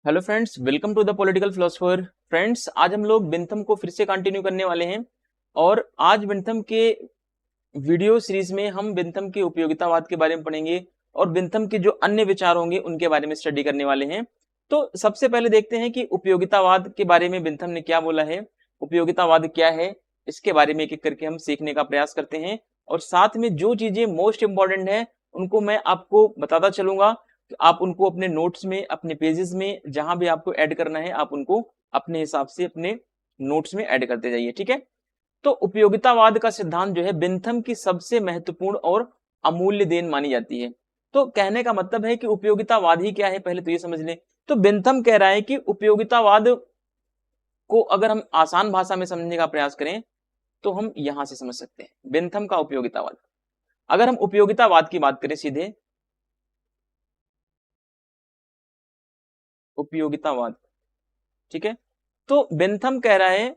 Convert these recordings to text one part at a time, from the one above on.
Hello friends, welcome to the political philosopher. Friends, आज हम लोग बेंथम को फिर से कंटिन्यू करने वाले हैं और आज बेंथम के वीडियो सीरीज में हम बेंथम के उपयोगितावाद के बारे में पढ़ेंगे और बेंथम के जो अन्य विचार होंगे उनके बारे में स्टडी करने वाले हैं। तो सबसे पहले देखते हैं कि उपयोगितावाद के बारे में बेंथम ने क्या बोला है, उपयोगितावाद क्या है, इसके बारे में एक एक करके हम सीखने का प्रयास करते हैं और साथ में जो चीजें मोस्ट इंपॉर्टेंट है उनको मैं आपको बताता चलूंगा। तो आप उनको अपने नोट्स में, अपने पेजेस में, जहां भी आपको ऐड करना है आप उनको अपने हिसाब से अपने नोट्स में ऐड करते जाइए। ठीक है। तो उपयोगितावाद का सिद्धांत जो है बेंथम की सबसे महत्वपूर्ण और अमूल्य देन मानी जाती है। तो कहने का मतलब है कि उपयोगितावाद ही क्या है, पहले तो ये समझ लें। तो बेंथम कह रहा है कि उपयोगितावाद को अगर हम आसान भाषा में समझने का प्रयास करें तो हम यहां से समझ सकते हैं बेंथम का उपयोगितावाद। अगर हम उपयोगितावाद की बात करें सीधे, उपयोगितावाद, ठीक है, तो बेंथम कह रहा है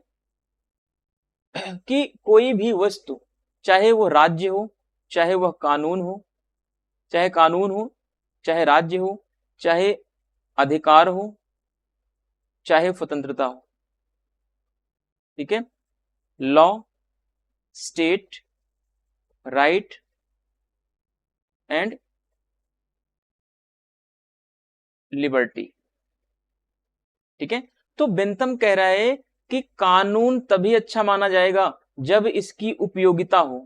कि कोई भी वस्तु, चाहे वो राज्य हो, चाहे वह कानून हो, चाहे कानून हो, चाहे राज्य हो, चाहे अधिकार हो, चाहे स्वतंत्रता हो, ठीक है, law, state, right and liberty, ठीक है। तो बेंथम कह रहा है कि कानून तभी अच्छा माना जाएगा जब इसकी उपयोगिता हो,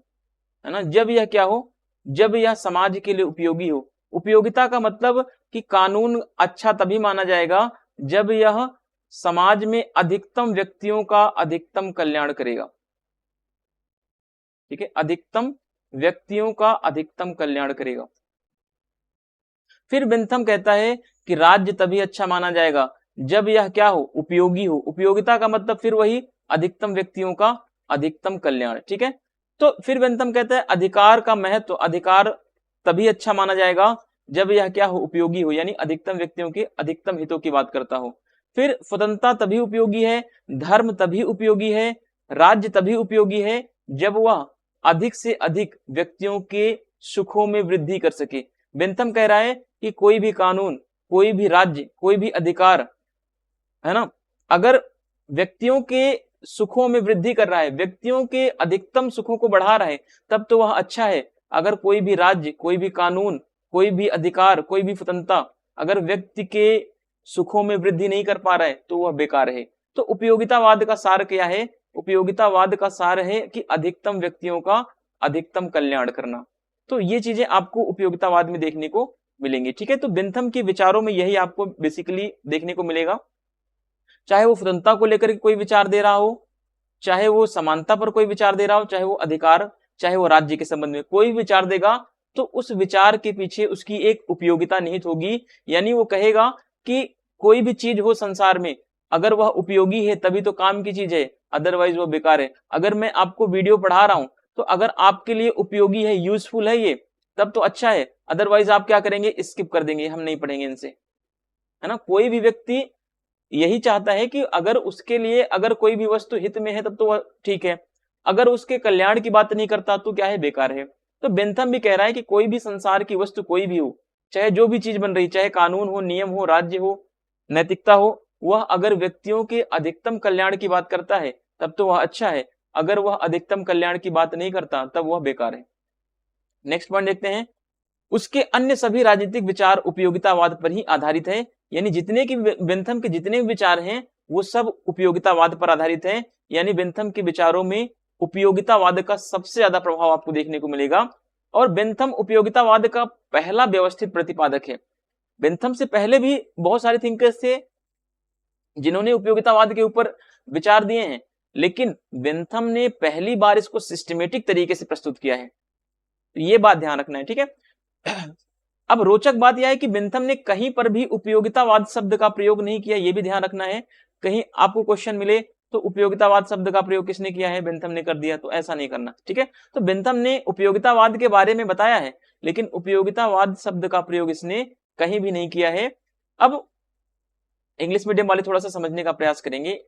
है ना, जब यह क्या हो, जब यह समाज के लिए उपयोगी हो। उपयोगिता का मतलब कि कानून अच्छा तभी माना जाएगा जब यह समाज में अधिकतम व्यक्तियों का अधिकतम कल्याण करेगा, ठीक है, अधिकतम व्यक्तियों का अधिकतम कल्याण करेगा। फिर बेंथम कहता है कि राज्य तभी अच्छा माना जाएगा जब यह क्या हो, उपयोगी हो। उपयोगिता का मतलब फिर वही अधिकतम व्यक्तियों का अधिकतम कल्याण, ठीक है। तो फिर बेंथम कहता है अधिकार का महत्व, अधिकार तभी अच्छा माना जाएगा जब यह क्या हो, उपयोगी हो, यानी अधिकतम व्यक्तियों के अधिकतम हितों की बात करता हो। फिर स्वतंत्रता तभी उपयोगी है, धर्म तभी उपयोगी है, राज्य तभी उपयोगी है जब वह अधिक से अधिक व्यक्तियों के सुखों में वृद्धि कर सके। बेंथम कह रहा है कि कोई भी कानून, कोई भी राज्य, कोई भी अधिकार, है ना, अगर व्यक्तियों के सुखों में वृद्धि कर रहा है, व्यक्तियों के अधिकतम सुखों को बढ़ा रहा है, तब तो वह अच्छा है। अगर कोई भी राज्य, कोई भी कानून, कोई भी अधिकार, कोई भी स्वतंत्रता अगर व्यक्ति के सुखों में वृद्धि नहीं कर पा रहा है तो वह बेकार है। तो उपयोगितावाद का सार क्या है? उपयोगितावाद का सार है कि अधिकतम व्यक्तियों का अधिकतम कल्याण करना। तो ये चीजें आपको उपयोगितावाद में देखने को मिलेंगी, ठीक है। तो बेंथम के विचारों में यही आपको बेसिकली देखने को मिलेगा। चाहे वो स्वतंत्रता को लेकर कोई विचार दे रहा हो, चाहे वो समानता पर कोई विचार दे रहा हो, चाहे वो अधिकार, चाहे वो राज्य के संबंध में कोई विचार देगा, तो उस विचार के पीछे उसकी एक उपयोगिता निहित होगी। यानी वो कहेगा कि कोई भी चीज हो संसार में, अगर वह उपयोगी है तभी तो काम की चीज है, अदरवाइज वह बेकार है। अगर मैं आपको वीडियो पढ़ा रहा हूं तो अगर आपके लिए उपयोगी है, यूजफुल है ये, तब तो अच्छा है, अदरवाइज आप क्या करेंगे, स्किप कर देंगे, हम नहीं पढ़ेंगे इनसे, है ना। कोई भी व्यक्ति यही चाहता है कि अगर उसके लिए अगर कोई भी वस्तु हित में है तब तो वह ठीक है, अगर उसके कल्याण की बात नहीं करता तो क्या है, बेकार है। तो बेंथम भी कह रहा है कि कोई भी संसार की वस्तु कोई भी हो, चाहे जो भी चीज बन रही, चाहे कानून हो, नियम हो, राज्य हो, नैतिकता हो, वह अगर व्यक्तियों के अधिकतम कल्याण की बात करता है तब तो वह अच्छा है, अगर वह अधिकतम कल्याण की बात नहीं करता तब वह बेकार है। नेक्स्ट पॉइंट देखते हैं। उसके अन्य सभी राजनीतिक विचार उपयोगितावाद पर ही आधारित है। यानी जितने की बेंथम के जितने भी विचार हैं वो सब उपयोगितावाद पर आधारित हैं। यानी बेंथम के विचारों में उपयोगितावाद का सबसे ज्यादा प्रभाव आपको देखने को मिलेगा और बेंथम उपयोगितावाद का पहला व्यवस्थित प्रतिपादक है। बेंथम से पहले भी बहुत सारे थिंकर्स थे जिन्होंने उपयोगितावाद के ऊपर विचार दिए हैं, लेकिन बेंथम ने पहली बार इसको सिस्टमेटिक तरीके से प्रस्तुत किया है। तो ये बात ध्यान रखना है, ठीक है। अब रोचक बात यह है कि बेंथम ने कहीं पर भी उपयोगितावाद शब्द का प्रयोग नहीं किया, यह भी ध्यान रखना है। कहीं आपको क्वेश्चन मिले तो उपयोगितावाद शब्द का प्रयोग किसने किया है, बेंथम ने कर दिया, तो ऐसा नहीं करना, ठीक है। तो बेंथम ने उपयोगितावाद के बारे में बताया है लेकिन उपयोगितावाद शब्द का प्रयोग इसने कहीं भी नहीं किया है। अब इंग्लिश मीडियम वाले थोड़ा सा समझने का प्रयास करेंगे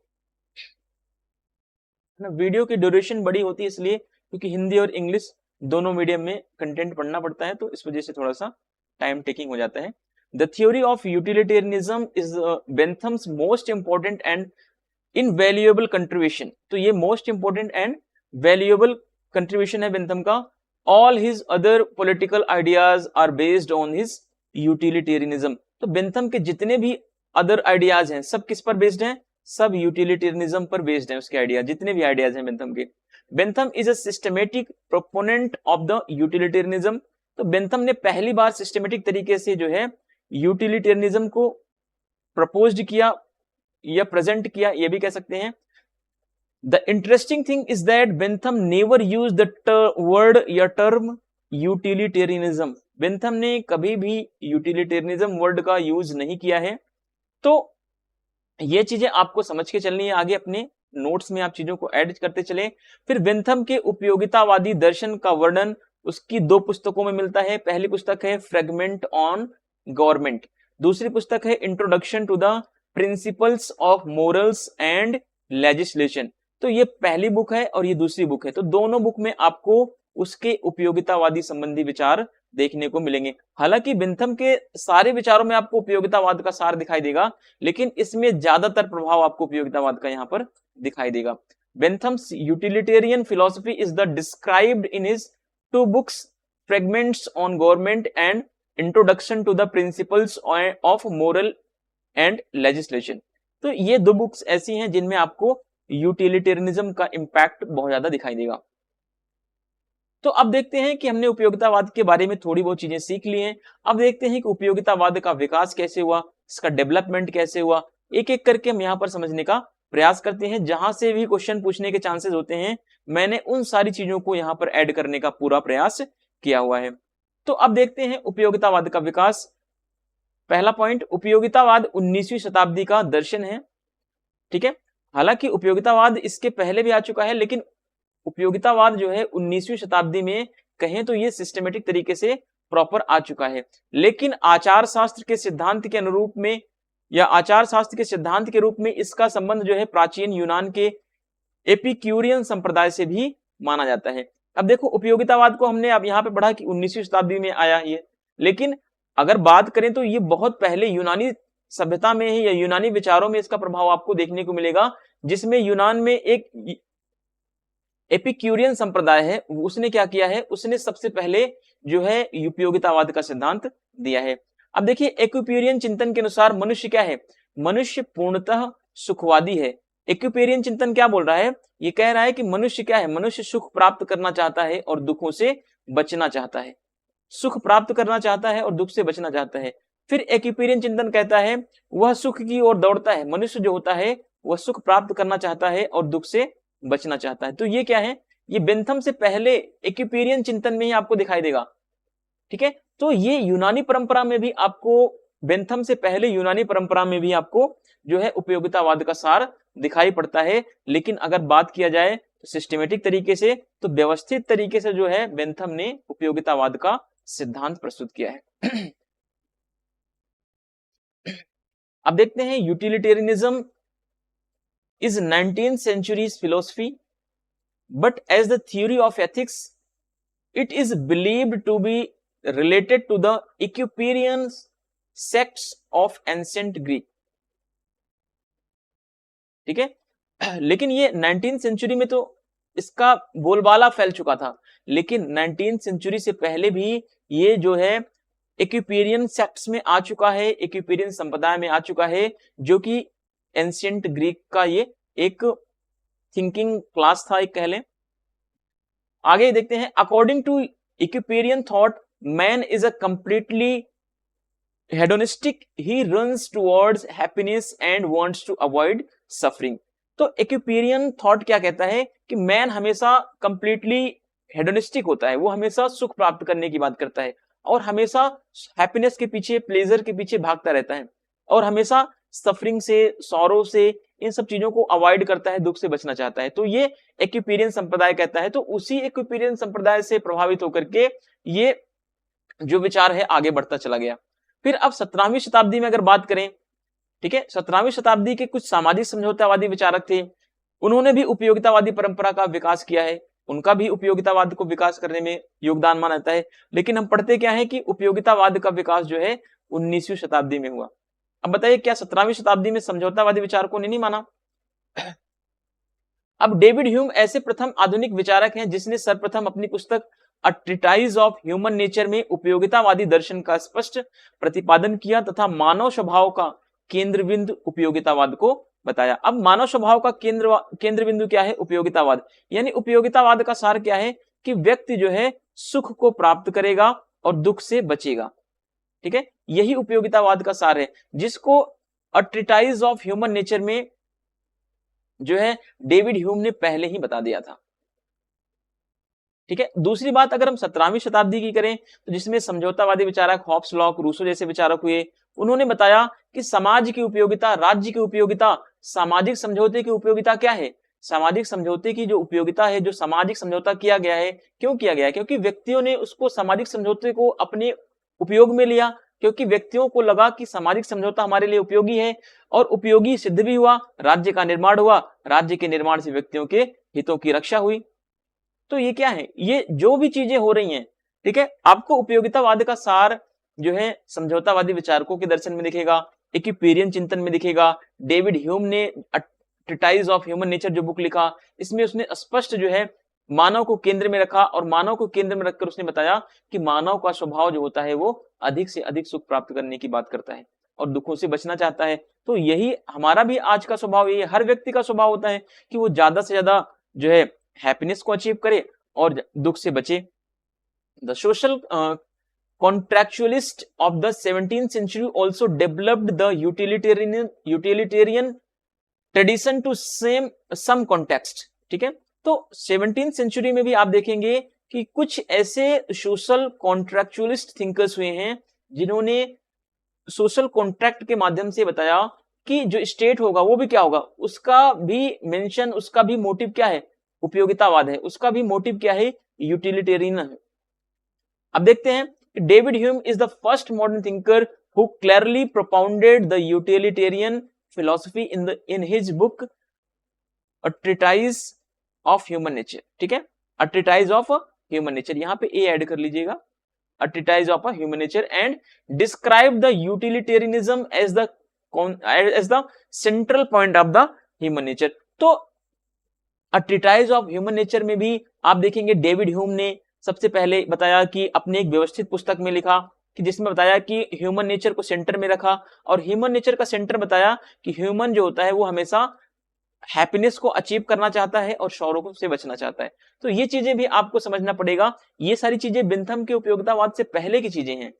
ना। वीडियो की ड्यूरेशन बड़ी होती है इसलिए क्योंकि हिंदी और इंग्लिश दोनों मीडियम में कंटेंट पढ़ना पड़ता है, तो इस वजह से थोड़ा सा टाइम टेकिंग हो जाता है। The theory of utilitarianism is Bentham's most important and invaluable contribution. तो ये most important and valuable contribution है बेंथम का। All his other political ideas are based on his utilitarianism. तो बेंथम के जितने भी अदर आइडियाज हैं सब किस पर बेस्ड हैं? सब यूटिलिटेरियनिज्म पर बेस्ड हैं उसके आइडिया, जितने भी आइडियाज हैं बेंथम के। Bentham is a systematic proponent of the utilitarianism. तो बेंथम ने पहली बार सिस्टमेटिक तरीके से जो है यूटिलिटेरियनिज्म को प्रपोज्ड किया या प्रेजेंट किया, ये भी कह सकते हैं। The interesting thing is that Bentham never use the word या टर्म यूटिलिटेरियनिज्म। बेंथम ने कभी भी यूटिलिटेरियनिज्म वर्ड का यूज नहीं किया है। तो ये चीजें आपको समझ के चलनी है, आगे अपने नोट्स में आप चीजों को ऐड करते चले। फिर बेंथम के उपयोगितावादी दर्शन का वर्णन उसकी दो पुस्तकों में मिलता है। पहली पुस्तक है फ्रेगमेंट ऑन गवर्नमेंट, दूसरी पुस्तक है introduction to the principles of morals and legislation. तो ये पहली बुक है और ये दूसरी बुक है। तो दोनों बुक में आपको उसके उपयोगितावादी संबंधी विचार देखने को मिलेंगे। हालांकि बेंथम के सारे विचारों में आपको उपयोगितावाद का सार दिखाई देगा, लेकिन इसमें ज्यादातर प्रभाव आपको उपयोगितावाद का यहाँ पर दिखाई देगा। Bentham's utilitarian philosophy is the described in his two books fragments on government and introduction to the principles of moral and legislation. तो ये दो बुक्स ऐसी हैं जिनमें आपको यूटिलिटेरियनिज्म का इंपैक्ट बहुत ज्यादा दिखाई देगा। तो अब देखते हैं कि हमने उपयोगितावाद के बारे में थोड़ी बहुत चीजें सीख ली हैं। अब देखते हैं कि उपयोगितावाद का विकास कैसे हुआ, इसका डेवलपमेंट कैसे हुआ, एक एक करके हम यहाँ पर समझने का प्रयास करते हैं। जहां से भी क्वेश्चन पूछने के चांसेस होते हैं, मैंने उन सारी चीजों को यहाँ पर ऐड करने का पूरा प्रयास किया हुआ है। तो अब देखते हैं उपयोगितावाद का विकास। पहला पॉइंट, उपयोगितावाद 19वीं शताब्दी का दर्शन है। ठीक है, हालांकि उपयोगितावाद इसके पहले भी आ चुका है, लेकिन उपयोगितावाद जो है 19वीं शताब्दी में कहें तो ये सिस्टमेटिक तरीके से प्रॉपर आ चुका है। लेकिन आचार शास्त्र के सिद्धांत के अनुरूप में या आचार शास्त्र के सिद्धांत के रूप में इसका संबंध जो है प्राचीन यूनान के एपिक्यूरियन संप्रदाय से भी माना जाता है। अब देखो, उपयोगितावाद को हमने अब यहाँ पे पढ़ा कि 19वीं शताब्दी में आया ये, लेकिन अगर बात करें तो ये बहुत पहले यूनानी सभ्यता में ही या यूनानी विचारों में इसका प्रभाव आपको देखने को मिलेगा, जिसमें यूनान में एक एपिक्यूरियन संप्रदाय है, उसने क्या किया है, उसने सबसे पहले जो है उपयोगितावाद का सिद्धांत दिया है। अब देखिए, एपिक्यूरियन चिंतन के अनुसार मनुष्य क्या है, मनुष्य पूर्णतः सुखवादी है। एपिक्यूरियन चिंतन क्या बोल रहा है, ये कह रहा है कि मनुष्य क्या है, मनुष्य सुख प्राप्त करना चाहता है और दुखों से बचना चाहता है। सुख प्राप्त करना चाहता है और दुख से बचना चाहता है। फिर एपिक्यूरियन चिंतन कहता है वह सुख की ओर दौड़ता है, मनुष्य जो होता है वह सुख प्राप्त करना चाहता है और दुख से बचना चाहता है। तो ये क्या है, ये बेंथम से पहले एपिक्यूरियन चिंतन में ही आपको दिखाई देगा। ठीक है, तो ये यूनानी परंपरा में भी आपको, बेंथम से पहले यूनानी परंपरा में भी आपको जो है उपयोगितावाद का सार दिखाई पड़ता है। लेकिन अगर बात किया जाए तो सिस्टमेटिक तरीके से, तो व्यवस्थित तरीके से जो है बेंथम ने उपयोगितावाद का सिद्धांत प्रस्तुत किया है। अब देखते हैं, utilitarianism is 19th century's philosophy, but as the theory of ethics, it is believed to be related to the Epicurean sects of ancient Greek. ठीक है, लेकिन ये 19th सेंचुरी में तो इसका बोलबाला फैल चुका था, लेकिन 19th सेंचुरी से पहले भी ये जो है एपिक्यूरियन सेक्ट्स में आ चुका है, एपिक्यूरियन संप्रदाय में आ चुका है, जो कि एंशिएंट ग्रीक का ये एक थिंकिंग क्लास था, एक कह लें। आगे देखते हैं, according to epicurean thought man is a completely hedonistic, he runs towards happiness and wants to avoid suffering. तो एपिक्यूरियन थॉट क्या कहता है कि मैन हमेशा कंप्लीटली हेडोनिस्टिक होता है, वो हमेशा सुख प्राप्त करने की बात करता है और हमेशा हैप्पीनेस के पीछे, प्लेजर के पीछे भागता रहता है और हमेशा सफरिंग से, सौरो से, इन सब चीजों को अवॉइड करता है, दुख से बचना चाहता है। तो ये एपिक्यूरियन संप्रदाय कहता है। तो उसी एपिक्यूरियन संप्रदाय से प्रभावित होकर के ये जो विचार है आगे बढ़ता चला गया। फिर अब 17वीं शताब्दी में अगर बात करें, ठीक है, 17वीं शताब्दी के कुछ सामाजिक समझौतावादी विचारक थे, उन्होंने भी उपयोगितावादी परंपरा का विकास किया है, उनका भी उपयोगितावाद को विकास करने में योगदान माना जाता है। लेकिन हम पढ़ते क्या है कि उपयोगितावाद का विकास जो है 19वीं शताब्दी में हुआ। अब बताइए क्या 17वीं शताब्दी में समझौतावादी विचारकों ने नहीं माना? अब डेविड ह्यूम ऐसे प्रथम आधुनिक विचारक हैं जिसने सर्वप्रथम अपनी पुस्तक अ ट्रीटाइज ऑफ ह्यूमन नेचर में उपयोगितावादी दर्शन का स्पष्ट प्रतिपादन किया तथा मानव स्वभाव का केंद्र बिंदु उपयोगितावाद को बताया। अब मानव स्वभाव का केंद्र बिंदु क्या है? उपयोगितावाद। यानी उपयोगितावाद का सार क्या है कि व्यक्ति जो है सुख को प्राप्त करेगा और दुख से बचेगा। ठीक है, यही उपयोगितावाद का सार है, जिसको अ ट्रीटाइज ऑफ ह्यूमन नेचर में जो है डेविड ह्यूम ने पहले ही बता दिया था। ठीक है, दूसरी बात अगर हम 17वीं शताब्दी की करें तो जिसमें समझौतावादी विचारक हॉब्स, लॉक, रूसो जैसे विचारक हुए, उन्होंने बताया कि समाज की उपयोगिता, राज्य की उपयोगिता, सामाजिक समझौते की उपयोगिता क्या है? सामाजिक समझौते की जो उपयोगिता है, जो सामाजिक समझौता किया गया है, क्यों किया गया है? क्योंकि व्यक्तियों ने उसको सामाजिक समझौते को अपने उपयोग में लिया, क्योंकि व्यक्तियों को लगा कि सामाजिक समझौता हमारे लिए उपयोगी है और उपयोगी सिद्ध भी हुआ, राज्य का निर्माण हुआ, राज्य के निर्माण से व्यक्तियों के हितों की रक्षा हुई। तो ये क्या है? ये जो भी चीजें हो रही हैं, ठीक है, आपको उपयोगितावाद का सार जो है समझौतावादी विचारकों के दर्शन में दिखेगा, इक्विपेरियन चिंतन में दिखेगा। डेविड ह्यूम ने ट्रीटाइज ऑफ ह्यूमन नेचर जो बुक लिखा, इसमें उसने स्पष्ट जो है मानव को केंद्र में रखा और मानव को केंद्र में रखकर उसने बताया कि मानव का स्वभाव जो होता है वो अधिक से अधिक सुख प्राप्त करने की बात करता है और दुखों से बचना चाहता है। तो यही हमारा भी आज का स्वभाव, यही हर व्यक्ति का स्वभाव होता है कि वो ज्यादा से ज्यादा जो है हैप्पीनेस को अचीव करे और दुख से बचे। The social contractualist of the 17th century also developed the utilitarian tradition to some context। ठीक है, तो 17th century में भी आप देखेंगे कि कुछ ऐसे सोशल कॉन्ट्रैक्चुअलिस्ट थिंकर्स हुए हैं जिन्होंने सोशल कॉन्ट्रैक्ट के माध्यम से बताया कि जो स्टेट होगा वो भी क्या होगा, उसका भी मेंशन, उसका भी मोटिव क्या है? उपयोगितावाद है, उसका भी मोटिव क्या है? यूटिलिटेरियन है। अब देखते हैं कि David Hume is the first modern thinker who clearly propounded the utilitarian philosophy in his book a treatise of human nature. ठीक है, a treatise of human nature, यहां पे ए ऐड कर लीजिएगा, a treatise of human nature, and describe the utilitarianism as the central point of the human nature. तो a treatise of human nature में भी आप देखेंगे डेविड ह्यूम ने सबसे पहले बताया कि अपने एक व्यवस्थित पुस्तक में लिखा कि जिसमें बताया कि ह्यूमन नेचर को सेंटर में रखा और ह्यूमन नेचर का सेंटर बताया कि ह्यूमन जो होता है वो हमेशा हैप्पीनेस को अचीव करना चाहता है और शौरों से बचना चाहता है। तो ये चीजें भी आपको समझना पड़ेगा, ये सारी चीजें बिंथम के उपयोगितावाद से पहले की चीजें हैं।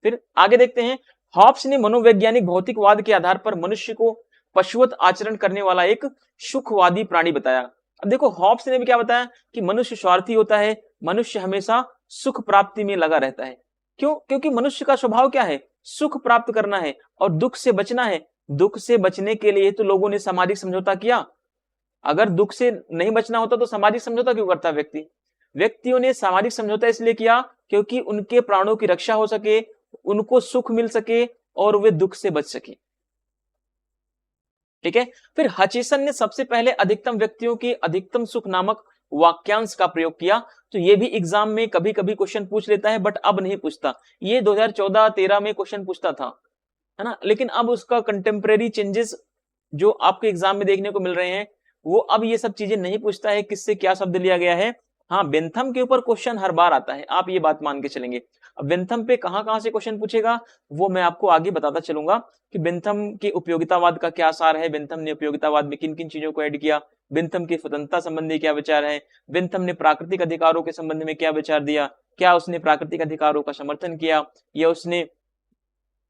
फिर आगे देखते हैं, हॉब्स ने मनोवैज्ञानिक भौतिकवाद के आधार पर मनुष्य को पशुवत आचरण करने वाला एक सुखवादी प्राणी बताया। अब देखो हॉब्स ने भी क्या बताया कि मनुष्य स्वार्थी होता है, मनुष्य हमेशा सुख प्राप्ति में लगा रहता है। क्यों? क्योंकि मनुष्य का स्वभाव क्या है? सुख प्राप्त करना है और दुख से बचना है। दुख से बचने के लिए तो लोगों ने सामाजिक समझौता किया। अगर दुख से नहीं बचना होता तो सामाजिक समझौता क्यों करता व्यक्ति? व्यक्तियों ने सामाजिक समझौता इसलिए किया क्योंकि उनके प्राणों की रक्षा हो सके, उनको सुख मिल सके और वे दुख से बच सके। ठीक है, फिर हचिसन ने सबसे पहले अधिकतम व्यक्तियों के अधिकतम सुख नामक वाक्यांश का प्रयोग किया। तो ये भी एग्जाम में कभी कभी क्वेश्चन पूछ लेता है, बट अब नहीं पूछता। ये 2014-13 में क्वेश्चन पूछता था, है ना, लेकिन अब उसका कंटेम्प्रेरी चेंजेस जो आपके एग्जाम में देखने को मिल रहे हैं, वो अब ये सब चीजें नहीं पूछता है किससे क्या शब्द लिया गया है। हाँ, बेंथम के ऊपर क्वेश्चन हर बार आता है, आप ये बात मान के चलेंगे। अब बेंथम पे कहां से क्वेश्चन पूछेगा वो मैं आपको आगे बताता चलूंगा कि बेंथम के उपयोगितावाद का क्या सार है, बेंथम ने उपयोगितावाद में किन किन चीजों को ऐड किया, बेंथम की स्वतंत्रता संबंधी क्या विचार है, बेंथम ने प्राकृतिक अधिकारों के संबंध में क्या विचार दिया, क्या उसने प्राकृतिक अधिकारों का समर्थन किया या उसने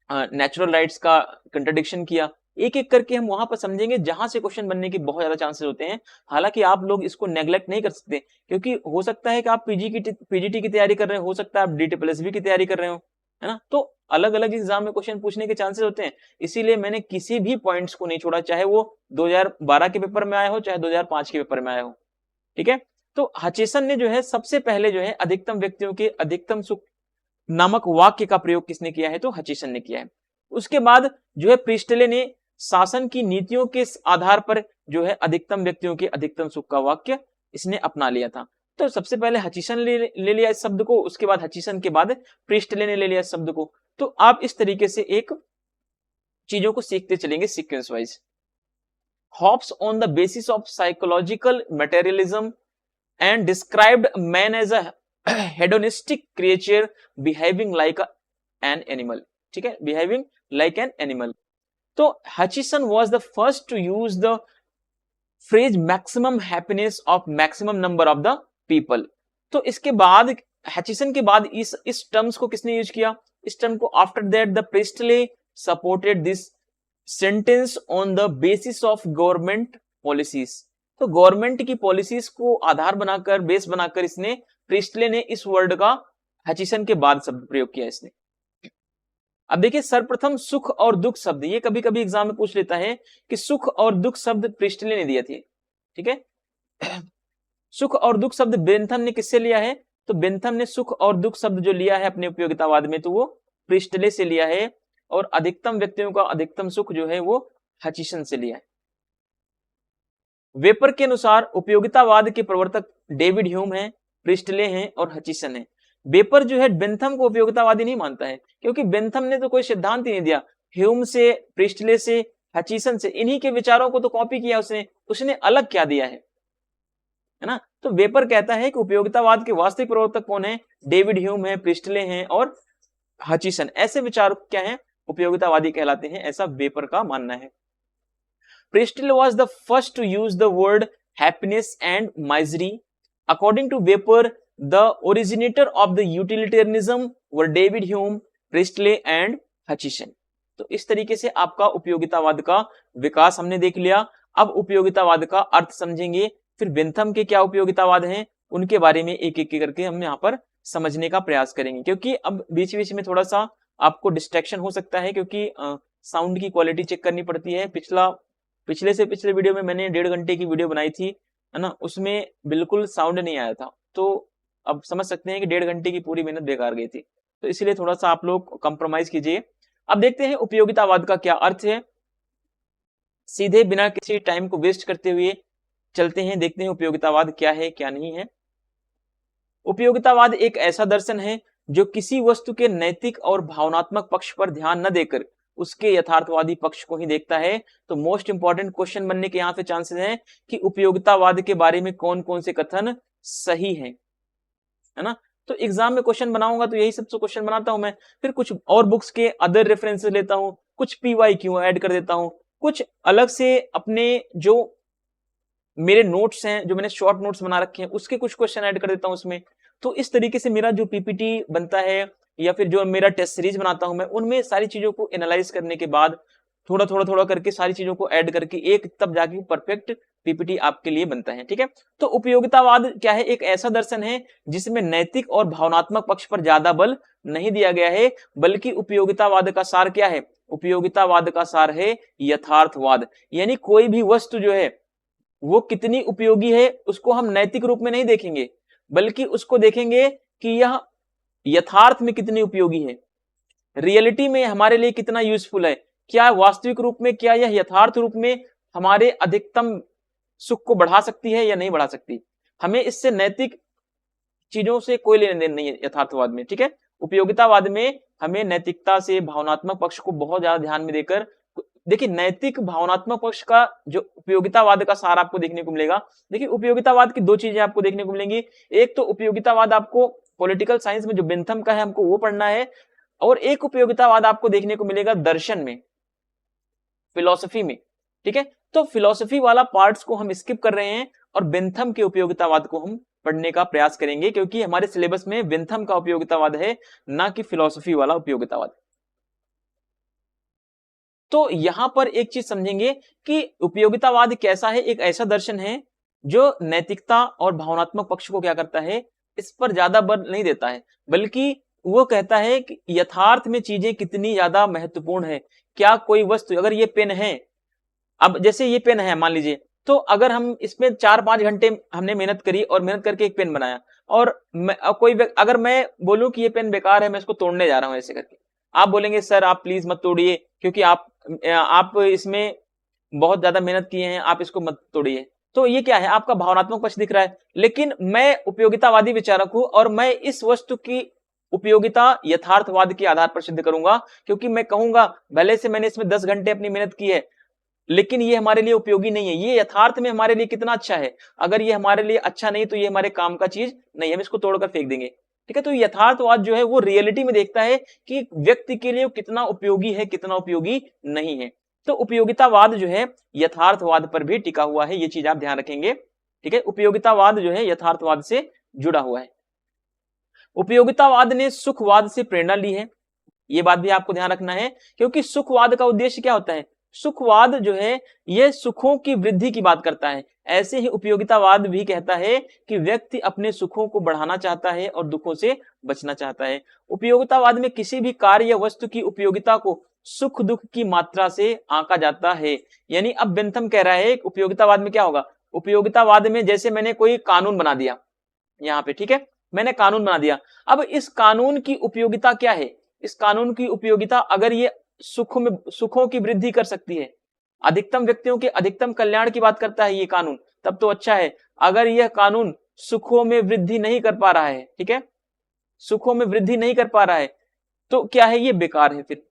नेचुरल राइट्स का कंट्रडिक्शन किया। एक एक करके हम वहां पर समझेंगे जहां से क्वेश्चन बनने के बहुत ज्यादा चांसेस होते हैं। हालांकि आप लोग इसको नेग्लेक्ट नहीं कर सकते, क्योंकि हो सकता है कि आप पीजीटी की तैयारी कर रहे हो सकता है आप DTPSB की तैयारी कर रहे हो, है ना, तो अलग अलग एग्जाम में क्वेश्चन पूछने के चांसेस होते हैं। इसीलिए मैंने किसी भी पॉइंट्स को नहीं छोड़ा, चाहे वो 2012 के पेपर में आया हो चाहे 2005 के पेपर में आया हो। ठीक है, तो हचिसन ने जो है सबसे पहले जो है अधिकतम व्यक्तियों के अधिकतम सुख नामक वाक्य का प्रयोग किसने किया है? तो हचिसन ने किया है। उसके बाद जो है प्रिस्टले ने शासन की नीतियों के आधार पर जो है अधिकतम व्यक्तियों के अधिकतम सुख का वाक्य इसने अपना लिया था। तो सबसे पहले हचिसन ले लिया इस शब्द को, उसके बाद हचिसन के बाद प्रिस्टले ने ले लिया इस शब्द को। तो आप इस तरीके से एक चीजों को सीखते चलेंगे sequence wise. Hobbes on the basis of psychological materialism and described man as a hedonistic creature behaving like an animal, ठीक है, behaving like an animal। तो Hutchison was the first to use the phrase maximum happiness of maximum number of the people। तो इसके बाद Hutchison के बाद इस terms को किसने यूज किया, इस टर्म को after that the Presley supported this sentence on the basis of government policies. तो गवर्नमेंट की पॉलिसीज को आधार बनाकर, बेस बनाकर इसने, प्रिस्टले ने इस वर्ड का हचिसन के बाद शब्द प्रयोग किया इसने। अब देखिए सर्वप्रथम सुख और दुख शब्द, ये कभी कभी एग्जाम में पूछ लेता है कि सुख और दुख शब्द प्रिस्टले ने दिए थे, ठीक है। सुख और दुख शब्द बेंथम ने किससे लिया है, तो बेंथम ने सुख और दुख शब्द जो लिया है अपने उपयोगितावाद में, तो वो प्रिस्टले से लिया है, और अधिकतम व्यक्तियों का अधिकतम सुख जो है वो हचिसन से लिया है। वेपर के अनुसार उपयोगितावाद के प्रवर्तक डेविड ह्यूम हैं, प्रिस्टले हैं और हचिसन हैं। वेपर जो है बेंथम को उपयोगितावादी नहीं मानता है, क्योंकि बेंथम ने तो कोई सिद्धांत ही नहीं दिया। ह्यूम से, प्रिस्टले से, हचिसन से, इन्हीं के विचारों को तो कॉपी किया उसने अलग क्या दिया है ना। तो वेपर कहता है कि उपयोगितावाद के वास्तविक प्रवर्तक कौन है, डेविड ह्यूम है, प्रिस्टले हैं और हचिसन। ऐसे विचार क्या है, उपयोगितावादी कहलाते हैं, ऐसा वेपर का मानना है। Priestley was the first to use the word happiness and misery. According to Weber, the originator of the utilitarianism were David Hume, Priestley and Hutchison। तो इस तरीके से आपका उपयोगितावाद का विकास हमने देख लिया। अब उपयोगितावाद का अर्थ समझेंगे, फिर बेंथम के क्या उपयोगितावाद हैं उनके बारे में एक एक करके हम यहाँ पर समझने का प्रयास करेंगे, क्योंकि अब बीच बीच में थोड़ा सा आपको डिस्ट्रैक्शन हो सकता है, क्योंकि साउंड की क्वालिटी चेक करनी पड़ती है। पिछले से पिछले वीडियो में मैंने 1.5 घंटे की वीडियो बनाई थी, है ना, उसमें बिल्कुल साउंड नहीं आया था, तो अब समझ सकते हैं कि 1.5 घंटे की पूरी मेहनत बेकार गई थी। तो इसलिए थोड़ा सा आप लोग कंप्रोमाइज कीजिए। अब देखते हैं उपयोगितावाद का क्या अर्थ है। सीधे बिना किसी टाइम को वेस्ट करते हुए चलते हैं, देखते हैं उपयोगितावाद क्या है क्या नहीं है। उपयोगितावाद एक ऐसा दर्शन है जो किसी वस्तु के नैतिक और भावनात्मक पक्ष पर ध्यान न देकर उसके यथार्थवादी पक्ष को ही देखता है। तो मोस्ट इंपॉर्टेंट क्वेश्चन बनने के यहाँ पे चांसेस हैं कि उपयोगितावाद के बारे में कौन कौन से कथन सही हैं, है ना। तो एग्जाम में क्वेश्चन बनाऊंगा तो यही सबसे क्वेश्चन बनाता हूं मैं, फिर कुछ और बुक्स के अदर रेफरेंसेस लेता हूं, कुछ PYQ ऐड कर देता हूं, कुछ अलग से अपने जो मेरे नोट्स हैं, जो मैंने शॉर्ट नोट्स बना रखे हैं, उसके कुछ क्वेश्चन ऐड कर देता हूं उसमें। तो इस तरीके से मेरा जो PPT बनता है या फिर जो मेरा टेस्ट सीरीज बनाता हूं मैं, उनमें सारी चीजों को एनालाइज करने के बाद थोड़ा करके सारी चीजों को ऐड करके एक तब जाके परफेक्ट PPT आपके लिए बनता है, ठीक है। तो उपयोगितावाद क्या है, एक ऐसा दर्शन है जिसमें नैतिक और भावनात्मक पक्ष पर ज्यादा बल नहीं दिया गया है, बल्कि उपयोगितावाद का सार क्या है, उपयोगितावाद का सार है यथार्थवाद। यानी कोई भी वस्तु जो है वो कितनी उपयोगी है उसको हम नैतिक रूप में नहीं देखेंगे, बल्कि उसको देखेंगे कि यह यथार्थ में कितनी उपयोगी है, रियलिटी में हमारे लिए कितना यूजफुल है, क्या वास्तविक रूप में, क्या यह यथार्थ रूप में हमारे अधिकतम सुख को बढ़ा सकती है या नहीं बढ़ा सकती। हमें इससे नैतिक चीजों से कोई लेने देन नहीं है यथार्थवाद में, ठीक है। उपयोगितावाद में हमें नैतिकता से, भावनात्मक पक्ष को बहुत ज्यादा ध्यान में देकर, देखिए नैतिक भावनात्मक पक्ष का जो उपयोगितावाद का सार आपको देखने को मिलेगा। देखिए उपयोगितावाद की दो चीजें आपको देखने को मिलेंगी, एक तो उपयोगितावाद आपको पॉलिटिकल साइंस में जो बेंथम का है हमको वो पढ़ना है, और एक उपयोगितावाद आपको देखने को मिलेगा दर्शन में, फिलॉसफी में, ठीक है। तो फिलॉसफी वाला पार्ट्स को हम स्किप कर रहे हैं और बेंथम के उपयोगितावाद को हम पढ़ने का प्रयास करेंगे, क्योंकि हमारे सिलेबस में बेंथम का उपयोगितावाद है, ना कि फिलॉसफी वाला उपयोगितावाद। तो यहां पर एक चीज समझेंगे कि उपयोगितावाद कैसा है, एक ऐसा दर्शन है जो नैतिकता और भावनात्मक पक्ष को क्या करता है, इस पर ज्यादा बल नहीं देता है, बल्कि वो कहता है कि यथार्थ में चीजें कितनी ज्यादा महत्वपूर्ण है। क्या कोई वस्तु, अगर ये पेन है, अब जैसे ये पेन है मान लीजिए, तो अगर हम इसमें 4-5 घंटे हमने मेहनत करी और मेहनत करके एक पेन बनाया, और अगर मैं बोलूं कि ये पेन बेकार है, मैं इसको तोड़ने जा रहा हूं ऐसे करके, आप बोलेंगे सर आप प्लीज मत तोड़िए, क्योंकि आप इसमें बहुत ज्यादा मेहनत किए हैं, आप इसको मत तोड़िए। तो ये क्या है, आपका भावनात्मक पक्ष दिख रहा है। लेकिन मैं उपयोगितावादी विचारक हूं और मैं इस वस्तु की उपयोगिता यथार्थवाद के आधार पर सिद्ध करूंगा, क्योंकि मैं कहूंगा भले से मैंने इसमें 10 घंटे अपनी मेहनत की है, लेकिन ये हमारे लिए उपयोगी नहीं है। ये यथार्थ में हमारे लिए कितना अच्छा है, अगर ये हमारे लिए अच्छा नहीं तो ये हमारे काम का चीज नहीं, हम इसको तोड़कर फेंक देंगे। ठीक है, तो यथार्थवाद जो है वो रियलिटी में देखता है कि व्यक्ति के लिए कितना उपयोगी है, कितना उपयोगी नहीं है। तो उपयोगितावाद जो है यथार्थवाद पर भी टिका हुआ है, ये चीज आप ध्यान रखेंगे। ठीक है, उपयोगितावाद जो है यथार्थवाद से जुड़ा हुआ है। उपयोगितावाद ने सुखवाद से प्रेरणा ली है, ये बात भी आपको ध्यान रखना है, क्योंकि सुखवाद का उद्देश्य क्या होता है, सुखवाद जो है यह सुखों की वृद्धि की बात करता है। ऐसे ही उपयोगितावाद भी कहता है कि व्यक्ति अपने सुखों को बढ़ाना चाहता है और दुखों से बचना चाहता है। उपयोगितावाद में किसी भी कार्य या वस्तु की उपयोगिता को सुख दुख की मात्रा से आंका जाता है। यानी अब बेंथम कह रहा है उपयोगितावाद में क्या होगा, उपयोगितावाद में जैसे मैंने कोई कानून बना दिया यहाँ पे, ठीक है, मैंने कानून बना दिया, अब इस कानून की उपयोगिता क्या है, इस कानून की उपयोगिता अगर ये सुखों की वृद्धि कर सकती है, अधिकतम व्यक्तियों के अधिकतम कल्याण की बात करता है ये कानून, तब तो अच्छा है। अगर यह कानून सुखों में वृद्धि नहीं कर पा रहा है, ठीक है, सुखों में वृद्धि नहीं कर पा रहा है, तो क्या है, ये बेकार है फिर,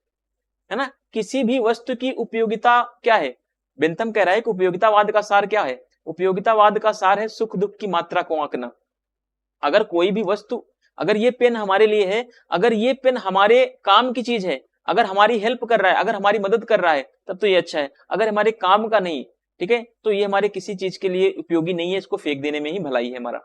है ना। किसी भी वस्तु की उपयोगिता क्या है, बेंथम कह रहा है कि उपयोगितावाद का सार क्या है, उपयोगितावाद का सार है सुख दुख की मात्रा को आंकना। अगर कोई भी वस्तु, अगर ये पेन हमारे लिए है, अगर ये पेन हमारे काम की चीज है, अगर हमारी हेल्प कर रहा है, अगर हमारी मदद कर रहा है, तब तो ये अच्छा है। अगर हमारे काम का नहीं, ठीक है, तो ये हमारे किसी चीज के लिए उपयोगी नहीं है, इसको फेंक देने में ही भलाई है हमारा।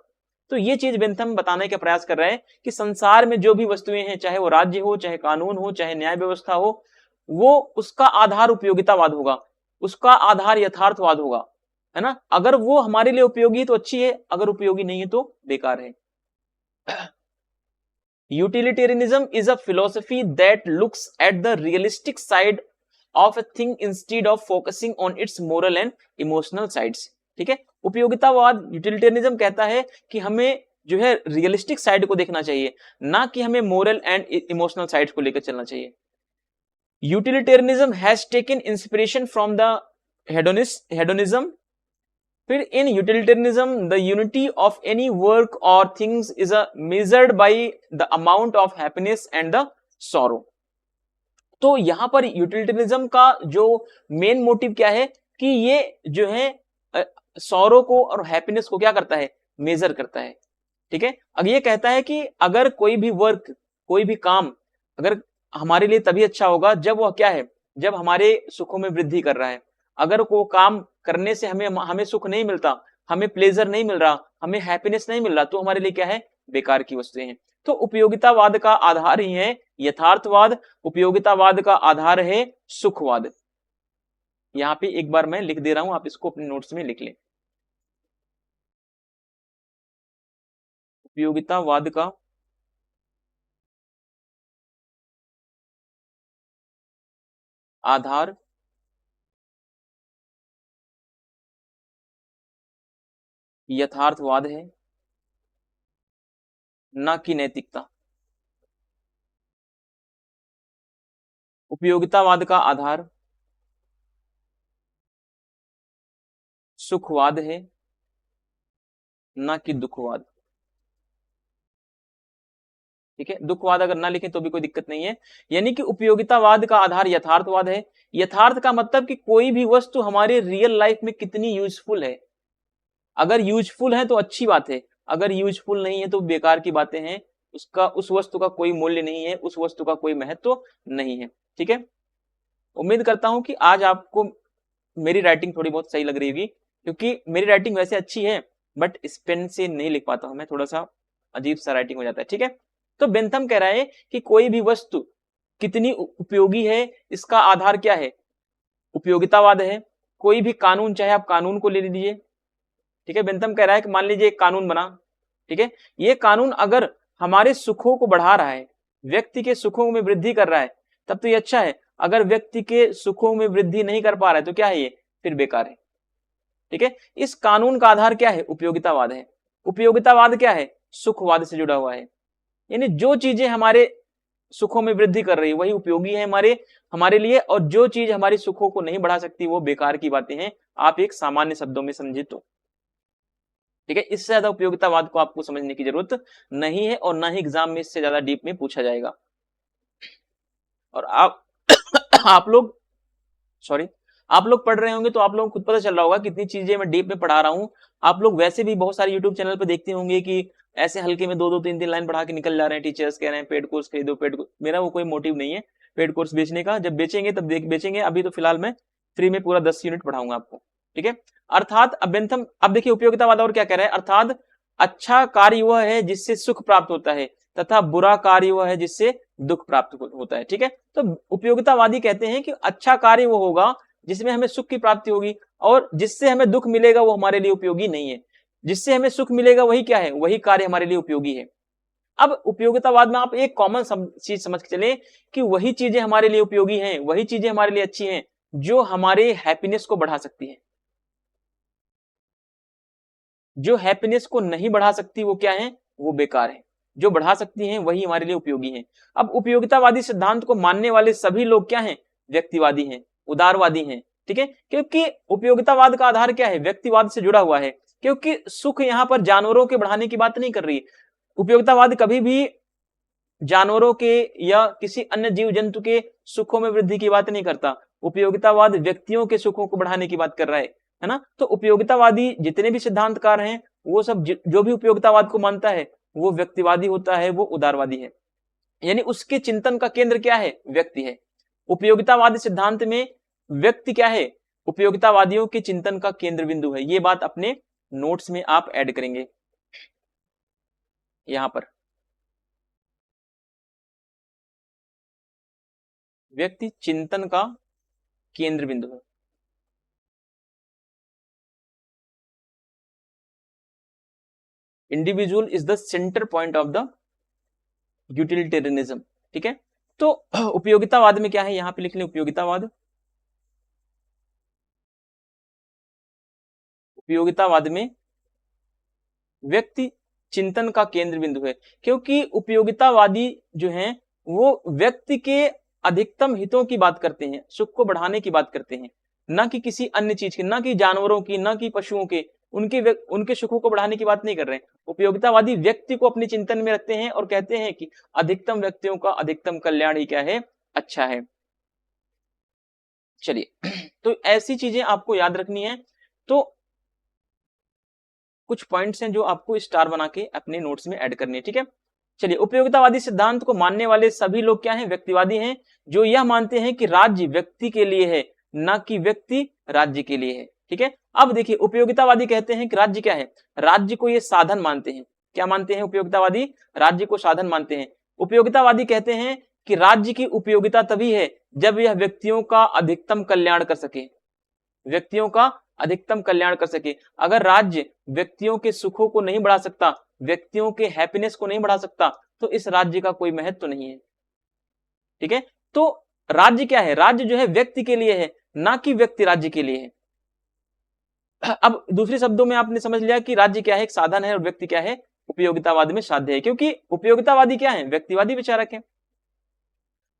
तो ये चीज बेंथम बताने का प्रयास कर रहा है कि संसार में जो भी वस्तुएं हैं, चाहे वो राज्य हो, चाहे कानून हो, चाहे न्याय व्यवस्था हो, वो उसका आधार उपयोगितावाद होगा, उसका आधार यथार्थवाद होगा, है ना। अगर वो हमारे लिए उपयोगी है तो अच्छी है, अगर उपयोगी नहीं है तो बेकार है। Utilitarianism is a philosophy that looks at the realistic side of a thing instead of focusing on its moral and emotional sides. ठीक है, उपयोगितावाद यूटिलिटेरियनिज्म कहता है कि हमें जो है रियलिस्टिक साइड को देखना चाहिए, ना कि हमें मोरल एंड इमोशनल साइड को लेकर चलना चाहिए। Utilitarianism has taken inspiration from the hedonism. फिर in utilitarianism the unity of any work और things is measured by the amount of happiness and the sorrow. तो यहां पर यूटिलिटेरियनिज्म का जो मेन मोटिव क्या है कि ये जो है सॉरो को और हैप्पीनेस को क्या करता है, मेजर करता है। ठीक है, अब ये कहता है कि अगर कोई भी वर्क, कोई भी काम अगर हमारे लिए तभी अच्छा होगा जब वह क्या है, जब हमारे सुखों में वृद्धि कर रहा है। अगर वो काम करने से हमें सुख नहीं मिलता, हमें प्लेजर नहीं मिल रहा, हमें हैप्पीनेस नहीं मिल रहा, तो हमारे लिए क्या है, बेकार की वस्तुएं हैं। तो उपयोगितावाद का आधार ही है यथार्थवाद, उपयोगितावाद का आधार है सुखवाद। यहां पे एक बार मैं लिख दे रहा हूं, आप इसको अपने नोट्स में लिख लें। उपयोगितावाद का आधार यथार्थवाद है, ना कि नैतिकता। उपयोगितावाद का आधार सुखवाद है, ना कि दुखवाद। ठीक है, दुखवाद अगर ना लिखें तो भी कोई दिक्कत नहीं है। यानी कि उपयोगितावाद का आधार यथार्थवाद है। यथार्थ का मतलब कि कोई भी वस्तु हमारे रियल लाइफ में कितनी यूजफुल है। अगर यूजफुल है तो अच्छी बात है, अगर यूजफुल नहीं है तो बेकार की बातें हैं, उसका उस वस्तु का कोई मूल्य नहीं है, उस वस्तु का कोई महत्व नहीं है। ठीक है, उम्मीद करता हूं कि आज आपको मेरी राइटिंग थोड़ी बहुत सही लग रही होगी, क्योंकि मेरी राइटिंग वैसे अच्छी है बट इस पेन से नहीं लिख पाता हूं मैं, थोड़ा सा अजीब सा राइटिंग हो जाता है। ठीक है, तो बेंथम कह रहा है कि कोई भी वस्तु कितनी उपयोगी है, इसका आधार क्या है, उपयोगितावाद है। कोई भी कानून, चाहे आप कानून को ले लीजिए, ठीक है, बेंथम कह रहा है कि मान लीजिए एक कानून बना, ठीक है, ये कानून अगर हमारे सुखों को बढ़ा रहा है, व्यक्ति के सुखों में वृद्धि कर रहा है, तब तो ये अच्छा है। अगर व्यक्ति के सुखों में वृद्धि नहीं कर पा रहा है तो क्या है, ये फिर बेकार है। ठीक है, इस कानून का आधार क्या है, उपयोगितावाद है। उपयोगितावाद क्या है, सुखवाद से जुड़ा हुआ है। यानी जो चीजें हमारे सुखों में वृद्धि कर रही है वही उपयोगी है हमारे लिए, और जो चीज हमारी सुखों को नहीं बढ़ा सकती वो बेकार की बातें हैं। आप एक सामान्य शब्दों में समझे तो ठीक है, इससे ज्यादा उपयोगितावाद को आपको समझने की जरूरत नहीं है और ना ही एग्जाम में इससे ज्यादा डीप में पूछा जाएगा। और आप आप लोग आप लोग पढ़ रहे होंगे तो आप लोगों को खुद पता चल रहा होगा कितनी चीजें मैं डीप में पढ़ा रहा हूँ। आप लोग वैसे भी बहुत सारे यूट्यूब चैनल पे देखते होंगे कि ऐसे हल्के में 2-2 3-3 लाइन पढ़ा के निकल जा रहे हैं, टीचर्स कह रहे हैं पेड कोर्स खरीदो, पेड कोर्स। मेरा वो कोई मोटिव नहीं है पेड कोर्स बेचने का, जब बेचेंगे तब बेचेंगे, अभी तो फिलहाल मैं फ्री में पूरा 10 यूनिट पढ़ाऊंगा आपको। ठीक है, अर्थात अब देखिए उपयोगितावाद और क्या कह रहा है, अर्थात अच्छा कार्य वह है जिससे सुख प्राप्त होता है तथा बुरा कार्य वह है जिससे दुख प्राप्त होता है। ठीक है, तो उपयोगितावादी कहते हैं कि अच्छा कार्य वो होगा जिसमें हमें सुख की प्राप्ति होगी, और जिससे हमें दुख मिलेगा वो हमारे लिए उपयोगी नहीं है। जिससे हमें सुख मिलेगा वही क्या है, वही कार्य हमारे लिए उपयोगी है। अब उपयोगितावाद में आप एक कॉमन चीज समझ के चले कि वही चीजें हमारे लिए उपयोगी हैं, वही चीजें हमारे लिए अच्छी हैं जो हमारे हैप्पीनेस को बढ़ा सकती है। जो हैप्पीनेस को नहीं बढ़ा सकती वो क्या है, वो बेकार है। जो बढ़ा सकती हैं वही हमारे लिए उपयोगी हैं। अब उपयोगितावादी सिद्धांत को मानने वाले सभी लोग क्या हैं, व्यक्तिवादी हैं, उदारवादी हैं। ठीक है, क्योंकि उपयोगितावाद का आधार क्या है, व्यक्तिवाद से जुड़ा हुआ है। क्योंकि सुख यहां पर जानवरों के बढ़ाने की बात नहीं कर रही। उपयोगितावाद कभी भी जानवरों के या किसी अन्य जीव जंतु के सुखों में वृद्धि की बात नहीं करता। उपयोगितावाद व्यक्तियों के सुखों को बढ़ाने की बात कर रहा है ना। तो उपयोगितावादी जितने भी सिद्धांतकार हैं वो सब जो भी उपयोगितावाद को मानता है वो व्यक्तिवादी होता है, वो उदारवादी है। यानी उसके चिंतन का केंद्र क्या है, व्यक्ति है। उपयोगितावादी सिद्धांत में व्यक्ति क्या है, उपयोगितावादियों के चिंतन का केंद्र बिंदु है। ये बात अपने नोट्स में आप ऐड करेंगे यहां पर। व्यक्ति चिंतन का केंद्र बिंदु है। Individual is the centre point of the utilitarianism. ठीक है, तो उपयोगितावाद में क्या है, यहां पे लिख लें उपयोगितावाद। उपयोगितावाद में व्यक्ति चिंतन का केंद्र बिंदु है, क्योंकि उपयोगितावादी जो हैं वो व्यक्ति के अधिकतम हितों की बात करते हैं, सुख को बढ़ाने की बात करते हैं, ना कि किसी अन्य चीज की, ना कि जानवरों की, ना कि पशुओं के। उनके सुखों को बढ़ाने की बात नहीं कर रहे हैं। उपयोगितावादी व्यक्ति को अपने चिंतन में रखते हैं और कहते हैं कि अधिकतम व्यक्तियों का अधिकतम कल्याण ही क्या है, अच्छा है। चलिए तो ऐसी चीजें आपको याद रखनी है। तो कुछ पॉइंट्स हैं जो आपको स्टार बना के अपने नोट्स में ऐड करने। ठीक है, चलिए उपयोगितावादी सिद्धांत को मानने वाले सभी लोग क्या हैं, व्यक्तिवादी हैं, जो यह मानते हैं कि राज्य व्यक्ति के लिए है, ना कि व्यक्ति राज्य के लिए है। ठीक है, अब देखिए उपयोगितावादी कहते हैं कि राज्य क्या है, राज्य को ये साधन मानते हैं। क्या मानते हैं उपयोगितावादी, राज्य को साधन मानते हैं। उपयोगितावादी कहते हैं कि राज्य की उपयोगिता तभी है जब यह व्यक्तियों का अधिकतम कल्याण कर सके, व्यक्तियों का अधिकतम कल्याण कर सके। अगर राज्य व्यक्तियों के सुखों को नहीं बढ़ा सकता, व्यक्तियों के हैप्पीनेस को नहीं बढ़ा सकता, तो इस राज्य का कोई महत्व नहीं है। ठीक है, तो राज्य क्या है, राज्य जो है व्यक्ति के लिए है, ना कि व्यक्ति राज्य के लिए है। अब दूसरे शब्दों में आपने समझ लिया कि राज्य क्या है, एक साधन है, और व्यक्ति क्या है, उपयोगितावाद में साध्य है। क्योंकि उपयोगितावादी क्या है, व्यक्तिवादी विचारक है।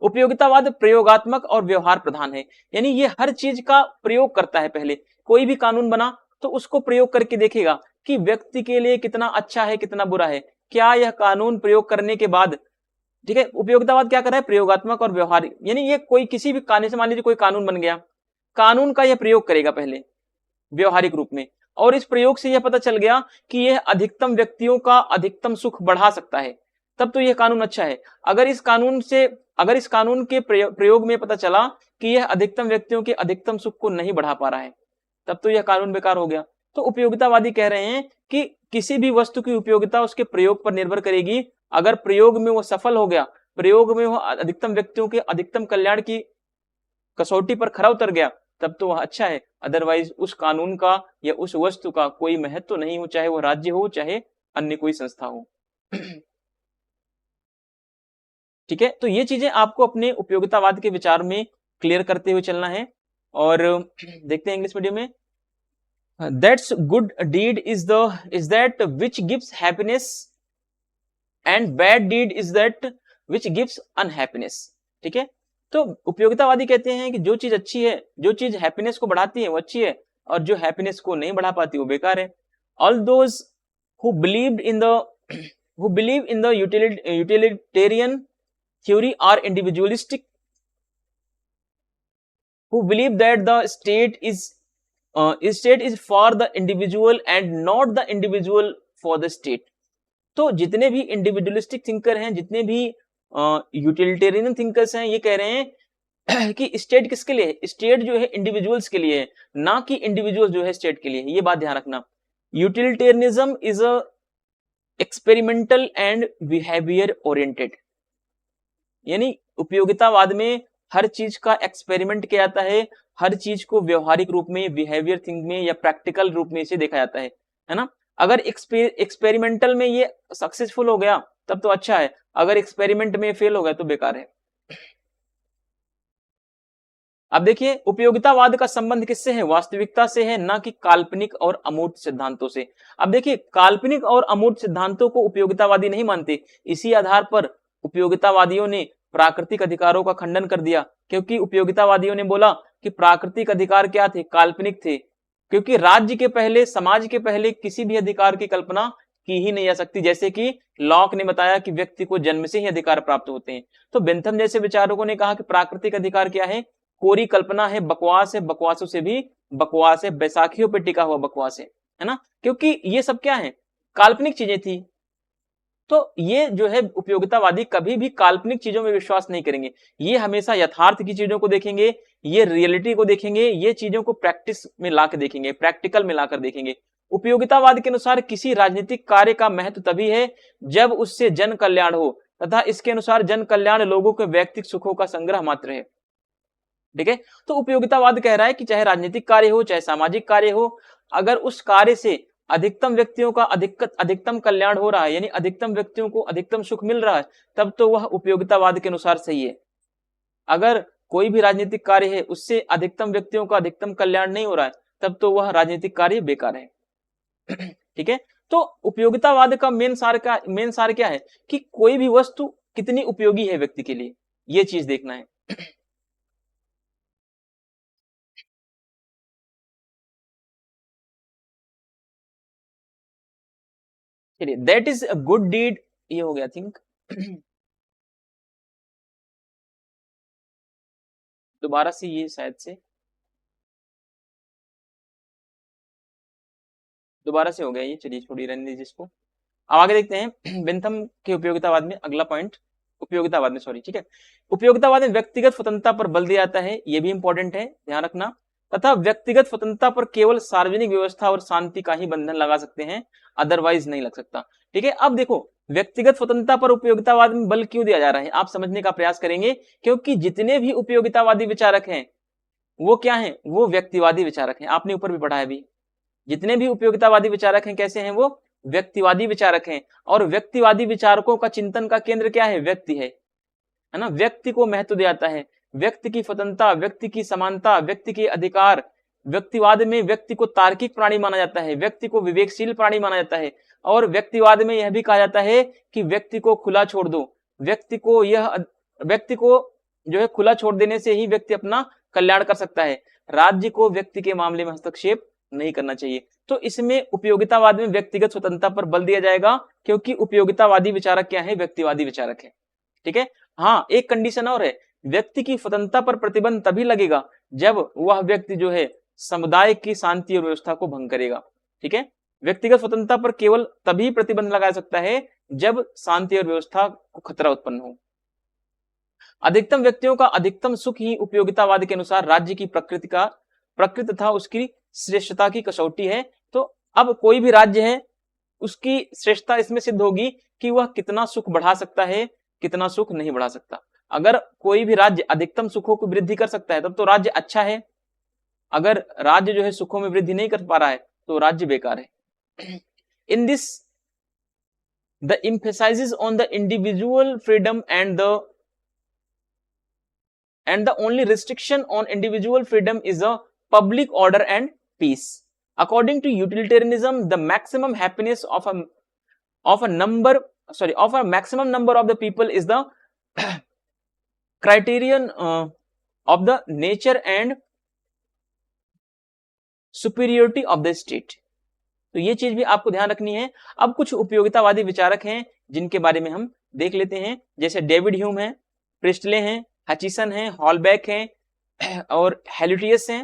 उपयोगितावाद प्रयोगात्मक और व्यवहार प्रधान है, यानी ये हर चीज का प्रयोग करता है। पहले कोई भी कानून बना तो उसको प्रयोग करके देखेगा कि व्यक्ति के लिए कितना अच्छा है, कितना बुरा है, क्या यह कानून प्रयोग करने के बाद। ठीक है, उपयोगितावाद क्या कर रहा है, प्रयोगात्मक और व्यवहारिक, यानी ये कोई किसी भी कानून से, मान लीजिए कोई कानून बन गया, कानून का यह प्रयोग करेगा पहले व्यवहारिक रूप में, और इस प्रयोग से यह पता चल गया कि यह अधिकतम व्यक्तियों का अधिकतम सुख बढ़ा सकता है, तब तो यह कानून अच्छा है। अगर इस कानून के प्रयोग में पता चला कि यह अधिकतम व्यक्तियों के अधिकतम सुख को नहीं बढ़ा पा रहा है, तब तो यह कानून बेकार हो गया। तो उपयोगितावादी कह रहे हैं कि किसी भी वस्तु की उपयोगिता उसके प्रयोग पर निर्भर करेगी। अगर प्रयोग में वो सफल हो गया, प्रयोग में वो अधिकतम व्यक्तियों के अधिकतम कल्याण की कसौटी पर खरा उतर गया, तब तो वह अच्छा है। अदरवाइज उस कानून का या उस वस्तु का कोई महत्व नहीं हो, चाहे वो राज्य हो, चाहे अन्य कोई संस्था हो। ठीक है, तो ये चीजें आपको अपने उपयोगितावाद के विचार में क्लियर करते हुए चलना है। और देखते हैं इंग्लिश मीडियम में, that's good deed is that which gives happiness and bad deed is that which gives unhappiness. ठीक है, तो उपयोगितावादी कहते हैं कि जो चीज अच्छी है, जो चीज हैप्पीनेस को बढ़ाती है वो अच्छी है, और जो हैप्पीनेस को नहीं बढ़ा पाती वो बेकार है। All those who believed in the who believe in the utilitarian theory are individualistic, who believe that the state is for the individual and not the individual for the state. तो जितने भी इंडिविजुअलिस्टिक थिंकर हैं, जितने भी utilitarian thinkers हैं, ये कह रहे हैं कि स्टेट किसके लिए है? स्टेट जो है इंडिविजुअल्स के लिए है, ना कि इंडिविजुअल जो है स्टेट के लिए। ये बात ध्यान रखना। Utilitarianism is a experimental and behaviour oriented, यानी उपयोगितावाद में हर चीज का एक्सपेरिमेंट किया जाता है, हर चीज को व्यवहारिक रूप में, बिहेवियर थिंक में या प्रैक्टिकल रूप में इसे देखा जाता है ना। अगर एक्सपेरिमेंटल में ये सक्सेसफुल हो गया तब तो अच्छा है, अगर एक्सपेरिमेंट में फेल हो गया तो बेकार है। अब देखिए उपयोगितावाद का संबंध किससे है? वास्तविकता से है, ना कि काल्पनिक और अमूर्त सिद्धांतों से। अब देखिए काल्पनिक और अमूर्त सिद्धांतों को उपयोगितावादी नहीं मानते, इसी आधार पर उपयोगितावादियों ने प्राकृतिक अधिकारों का खंडन कर दिया, क्योंकि उपयोगितावादियों ने बोला कि प्राकृतिक अधिकार क्या थे? काल्पनिक थे, क्योंकि राज्य के पहले, समाज के पहले किसी भी अधिकार की कल्पना की ही नहीं जा सकती। जैसे कि लॉक ने बताया कि व्यक्ति को जन्म से ही अधिकार प्राप्त होते हैं, तो बेंथम जैसे विचारकों ने कहा कि प्राकृतिक अधिकार क्या है? कोरी कल्पना है, बकवास है, बकवासों से भी बकवास है, बैसाखियों पर टिका हुआ बकवास है ना, क्योंकि ये सब क्या है? काल्पनिक चीजें थी। तो ये जो है उपयोगितावादी कभी भी काल्पनिक चीजों में विश्वास नहीं करेंगे, ये हमेशा यथार्थ की चीजों को देखेंगे, ये रियलिटी को देखेंगे, ये चीजों को प्रैक्टिस में लाकर देखेंगे, प्रैक्टिकल में लाकर देखेंगे। उपयोगितावाद के अनुसार किसी राजनीतिक कार्य का महत्व तभी है जब उससे जन कल्याण हो, तथा इसके अनुसार जन कल्याण लोगों के व्यक्तिगत सुखों का संग्रह मात्र है। ठीक है, तो उपयोगितावाद कह रहा है कि चाहे राजनीतिक कार्य हो, चाहे सामाजिक कार्य हो, अगर उस कार्य से अधिकतम व्यक्तियों का अधिकतम कल्याण हो रहा है, यानी अधिकतम व्यक्तियों को अधिकतम सुख मिल रहा है, तब तो वह उपयोगितावाद के अनुसार सही है। अगर कोई भी राजनीतिक कार्य है उससे अधिकतम व्यक्तियों का अधिकतम कल्याण नहीं हो रहा है, तब तो वह राजनीतिक कार्य बेकार है। ठीक है, तो उपयोगितावाद का मेन सार क्या है कि कोई भी वस्तु कितनी उपयोगी है व्यक्ति के लिए, ये चीज देखना है। चलिए, that is a good deed, ये हो गया थिंक। दोबारा से ये शायद से दोबारा से हो गया ये, चलिए छोड़िए, रहने दीजिए इसको। अब आगे देखते हैं बेंथम के उपयोगितावाद में अगला पॉइंट, उपयोगितावाद में सॉरी, ठीक है, उपयोगितावाद में व्यक्तिगत स्वतंत्रता पर बल दिया जाता है, ये भी इंपॉर्टेंट है, ध्यान रखना। तथा व्यक्तिगत स्वतंत्रता पर केवल सार्वजनिक व्यवस्था और शांति का ही बंधन लगा सकते हैं, अदरवाइज नहीं लग सकता। ठीक है, अब देखो व्यक्तिगत स्वतंत्रता पर उपयोगितावाद में बल क्यों दिया जा रहा है, आप समझने का प्रयास करेंगे, क्योंकि जितने भी उपयोगितावादी विचारक हैं वो क्या है? वो व्यक्तिवादी विचारक हैं। आपने ऊपर भी पढ़ा है अभी, जितने भी उपयोगितावादी विचारक हैं कैसे हैं? वो व्यक्तिवादी विचारक हैं, और व्यक्तिवादी विचारकों का चिंतन का केंद्र क्या है? व्यक्ति है ना, व्यक्ति को महत्व दिया जाता है, व्यक्ति की स्वतंत्रता, व्यक्ति की समानता, व्यक्ति के अधिकार। व्यक्तिवाद में व्यक्ति को तार्किक प्राणी माना जाता है, व्यक्ति को विवेकशील प्राणी माना जाता है, और व्यक्तिवाद में यह भी कहा जाता है कि व्यक्ति को खुला छोड़ दो, व्यक्ति को जो है खुला छोड़ देने से ही व्यक्ति अपना कल्याण कर सकता है, राज्य को व्यक्ति के मामले में हस्तक्षेप नहीं करना चाहिए। तो इसमें उपयोगितावाद में व्यक्तिगत स्वतंत्रता पर बल दिया जाएगा, क्योंकि उपयोगितावादी विचारक क्या है? व्यक्तिवादी विचारक है। ठीक है, हाँ एक कंडीशन और है, व्यक्ति की स्वतंत्रता पर प्रतिबंध तभी लगेगा जब वह व्यक्ति जो है समुदाय की शांति और व्यवस्था को भंग करेगा। ठीक है, व्यक्तिगत स्वतंत्रता पर केवल तभी प्रतिबंध लगा सकता है जब शांति और व्यवस्था को खतरा उत्पन्न हो। अधिकतम व्यक्तियों का अधिकतम सुख ही उपयोगितावाद के अनुसार राज्य की प्रकृति तथा उसकी श्रेष्ठता की कसौटी है। तो अब कोई भी राज्य है उसकी श्रेष्ठता इसमें सिद्ध होगी कि वह कितना सुख बढ़ा सकता है, कितना सुख नहीं बढ़ा सकता। अगर कोई भी राज्य अधिकतम सुखों की वृद्धि कर सकता है तब तो राज्य अच्छा है, अगर राज्य जो है सुखों में वृद्धि नहीं कर पा रहा है तो राज्य बेकार है। In this the emphasizes on the individual freedom and the only restriction on individual freedom is a public order and peace. According to utilitarianism, the maximum happiness of a maximum number of the people is the criterion of the nature and superiority of the state. तो ये चीज भी आपको ध्यान रखनी है। अब कुछ उपयोगितावादी विचारक हैं जिनके बारे में हम देख लेते हैं, जैसे डेविड ह्यूम है, प्रिस्टले हैं, हचिसन है, हॉलबैक है और हेल्यूटियस है,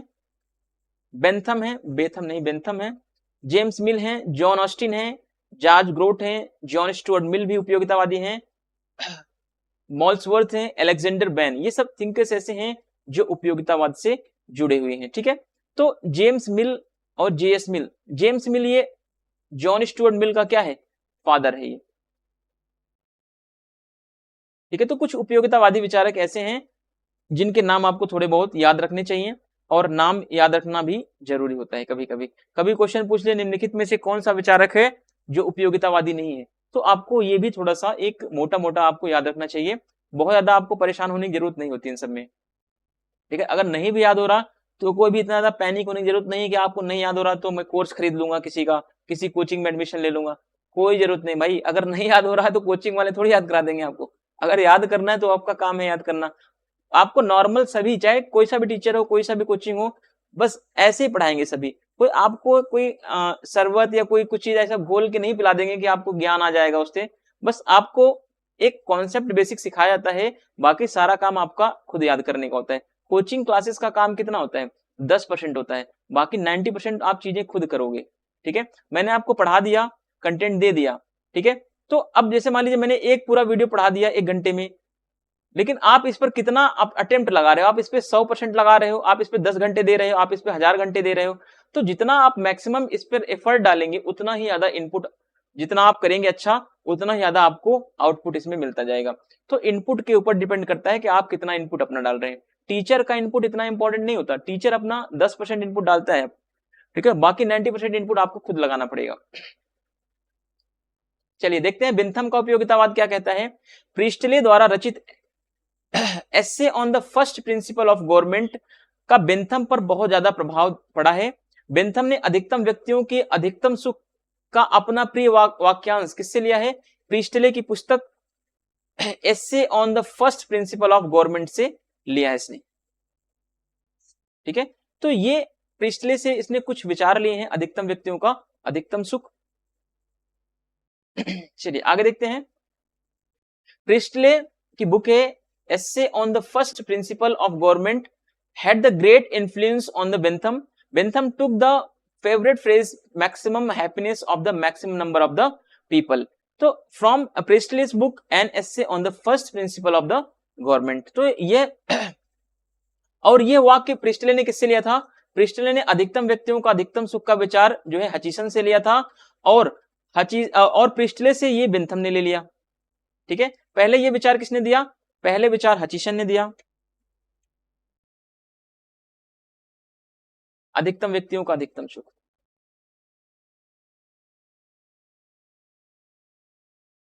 बेंथम है, बेथम नहीं बेंथम है, जेम्स मिल है, जॉन ऑस्टिन है, जॉर्ज ग्रोट है, जॉन स्टुअर्ट मिल भी उपयोगितावादी हैं, मॉल्सवर्थ हैं, अलेक्जेंडर बैन, ये सब थिंकर्स ऐसे हैं जो उपयोगितावाद से जुड़े हुए हैं। ठीक है, तो जेम्स मिल और जेएस मिल, जेम्स मिल ये जॉन स्टुअर्ट मिल का क्या है, फादर है ये। ठीक है, तो कुछ उपयोगितावादी विचारक ऐसे हैं जिनके नाम आपको थोड़े बहुत याद रखने चाहिए, और नाम याद रखना भी जरूरी होता है। कभी कभी क्वेश्चन पूछ ले निम्नलिखित में से कौन सा विचारक है जो उपयोगितावादी नहीं है, तो आपको ये भी थोड़ा सा एक मोटा मोटा आपको याद रखना चाहिए। बहुत ज्यादा आपको परेशान होने की जरूरत नहीं होती इन सब में। ठीक है, अगर नहीं भी याद हो रहा तो कोई भी इतना ज्यादा पैनिक होने की जरूरत नहीं है कि आपको नहीं याद हो रहा तो मैं कोर्स खरीद लूंगा किसी का, किसी कोचिंग में एडमिशन ले लूंगा, कोई जरूरत नहीं भाई। अगर नहीं याद हो रहा है तो कोचिंग वाले थोड़ी याद करा देंगे आपको, अगर याद करना है तो आपका काम है याद करना। आपको नॉर्मल सभी, चाहे कोई सा भी टीचर हो, कोई सा भी कोचिंग हो, बस ऐसे ही पढ़ाएंगे सभी। कोई आपको कोई शरबत या कोई कुछ चीज ऐसा घोल के नहीं पिला देंगे कि आपको ज्ञान आ जाएगा उससे। बस आपको एक कॉन्सेप्ट बेसिक सिखाया जाता है, बाकी सारा काम आपका खुद याद करने का होता है। कोचिंग क्लासेस का काम कितना होता है, 10% होता है, बाकी 90% आप चीजें खुद करोगे। ठीक है, मैंने आपको पढ़ा दिया, कंटेंट दे दिया, ठीक है, तो अब जैसे मान लीजिए मैंने एक पूरा वीडियो पढ़ा दिया 1 घंटे में, लेकिन आप इस पर कितना आप अटेम्प्ट लगा रहे हो, आप इस पे 100% लगा रहे हो, आप इस पे 10 घंटे दे रहे हो, आप इस पे 1000 घंटे दे रहे हो, तो जितना आप मैक्सिमम इस पर एफर्ट डालेंगे उतना ही ज्यादा इनपुट, जितना आप करेंगे अच्छा उतना ही ज्यादा आपको आउटपुट इसमें मिलता जाएगा। तो इनपुट के ऊपर डिपेंड करता है कि आप कितना इनपुट अपना डाल रहे हैं। टीचर का इनपुट इतना इंपॉर्टेंट नहीं होता, टीचर अपना 10% इनपुट डालता है, ठीक है, बाकी 90% इनपुट आपको खुद लगाना पड़ेगा। चलिए देखते हैं बेंथम का उपयोगितावाद क्या कहता है। प्रिस्टले द्वारा रचित essay on the first principle of government का बेंथम पर बहुत ज्यादा प्रभाव पड़ा है। बेंथम ने अधिकतम व्यक्तियों के अधिकतम सुख का अपना प्रिय वाक्यांश किससे लिया है, प्रिस्टले की पुस्तक essay on the first principle of government से लिया है इसने। ठीक है, तो ये प्रिस्टले से इसने कुछ विचार लिए हैं, अधिकतम व्यक्तियों का अधिकतम सुख। चलिए आगे देखते हैं। प्रिस्टले की बुक है Essay on the First Principle of Government had the great influence on the Bentham. Bentham took the favorite phrase maximum happiness of the maximum number of the people. तो from Priestley's book an essay on the first principle of the government. तो ये और ये वाक्य Presley ने किससे लिया था, प्रिस्टले ने अधिकतम व्यक्तियों का अधिकतम सुख का विचार जो है हचिसन से लिया था, और प्रिस्टले से ये बेंथम ने ले लिया। ठीक है, पहले ये विचार किसने दिया, पहले विचार हचिसन ने दिया, अधिकतम व्यक्तियों का अधिकतम सुख।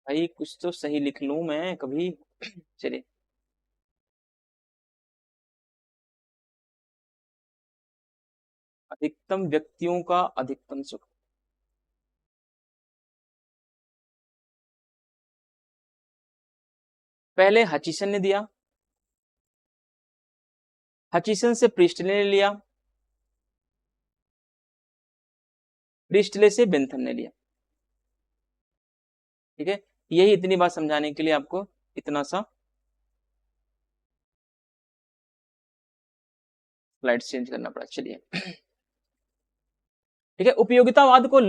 भाई कुछ तो सही लिख लूं मैं कभी। चलिए अधिकतम व्यक्तियों का अधिकतम सुख, पहले हचिसन ने दिया, हचिसन से प्रिस्टले ने लिया, प्रिस्टले से बेंथम ने लिया। ठीक है, यही इतनी बात समझाने के लिए आपको इतना सा स्लाइड चेंज करना पड़ा। चलिए ठीक है, उपयोगितावाद को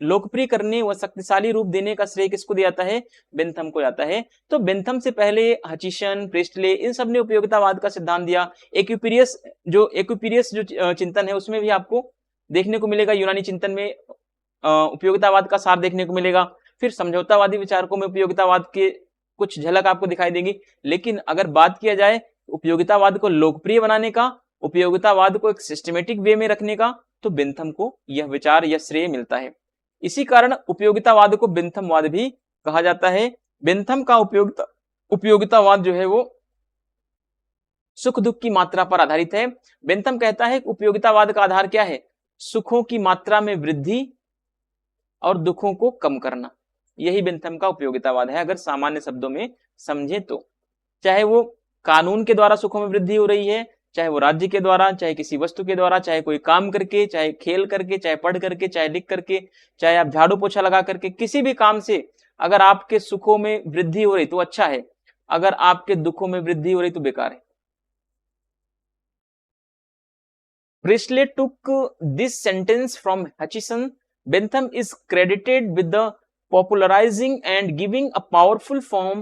लोकप्रिय करने व शक्तिशाली रूप देने का श्रेय किसको दिया जाता है, बेंथम को जाता है। तो बेंथम से पहले हचिसन, प्रिस्टले, इन सब ने उपयोगितावाद का सिद्धांत दिया। एक्यूपिरियस जो चिंतन है उसमें भी आपको देखने को मिलेगा, यूनानी चिंतन में उपयोगितावाद का सार देखने को मिलेगा। फिर समझौतावादी विचारकों में उपयोगितावाद के कुछ झलक आपको दिखाई देगी। लेकिन अगर बात किया जाए उपयोगितावाद को लोकप्रिय बनाने का, उपयोगितावाद को एक सिस्टमेटिक वे में रखने का, तो बेंथम को यह विचार, यह श्रेय मिलता है। इसी कारण उपयोगितावाद को बेंथमवाद भी कहा जाता है। बेंथम का उपयोगितावाद जो है वो सुख दुख की मात्रा पर आधारित है। बेंथम कहता है उपयोगितावाद का आधार क्या है, सुखों की मात्रा में वृद्धि और दुखों को कम करना। यही बेंथम का उपयोगितावाद है, अगर सामान्य शब्दों में समझे तो। चाहे वो कानून के द्वारा सुखों में वृद्धि हो रही है, चाहे वो राज्य के द्वारा, चाहे किसी वस्तु के द्वारा, चाहे कोई काम करके, चाहे खेल करके, चाहे पढ़ करके, चाहे लिख करके, चाहे आप झाड़ू पोछा लगा करके, किसी भी काम से अगर आपके सुखों में वृद्धि हो रही तो अच्छा है, अगर आपके दुखों में वृद्धि हो रही तो बेकार है। Priestley took this sentence from Hutchison. Bentham is credited with the popularizing and giving a powerful form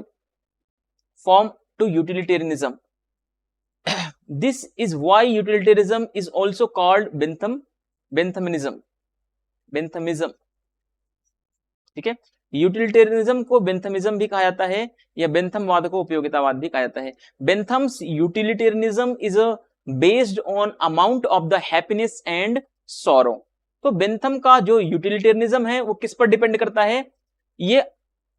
to utilitarianism. This is why utilitarianism is also called Benthamism. ठीक है, यूटिलिटेरियनिज्म को बेंथमिज्म भी कहा जाता है या बेंथमवाद को उपयोगितावाद भी कहा जाता है। Bentham's utilitarianism is based on amount of the happiness and sorrow. तो बेंथम का जो यूटिलिटेरियनिज्म है वो किस पर डिपेंड करता है? ये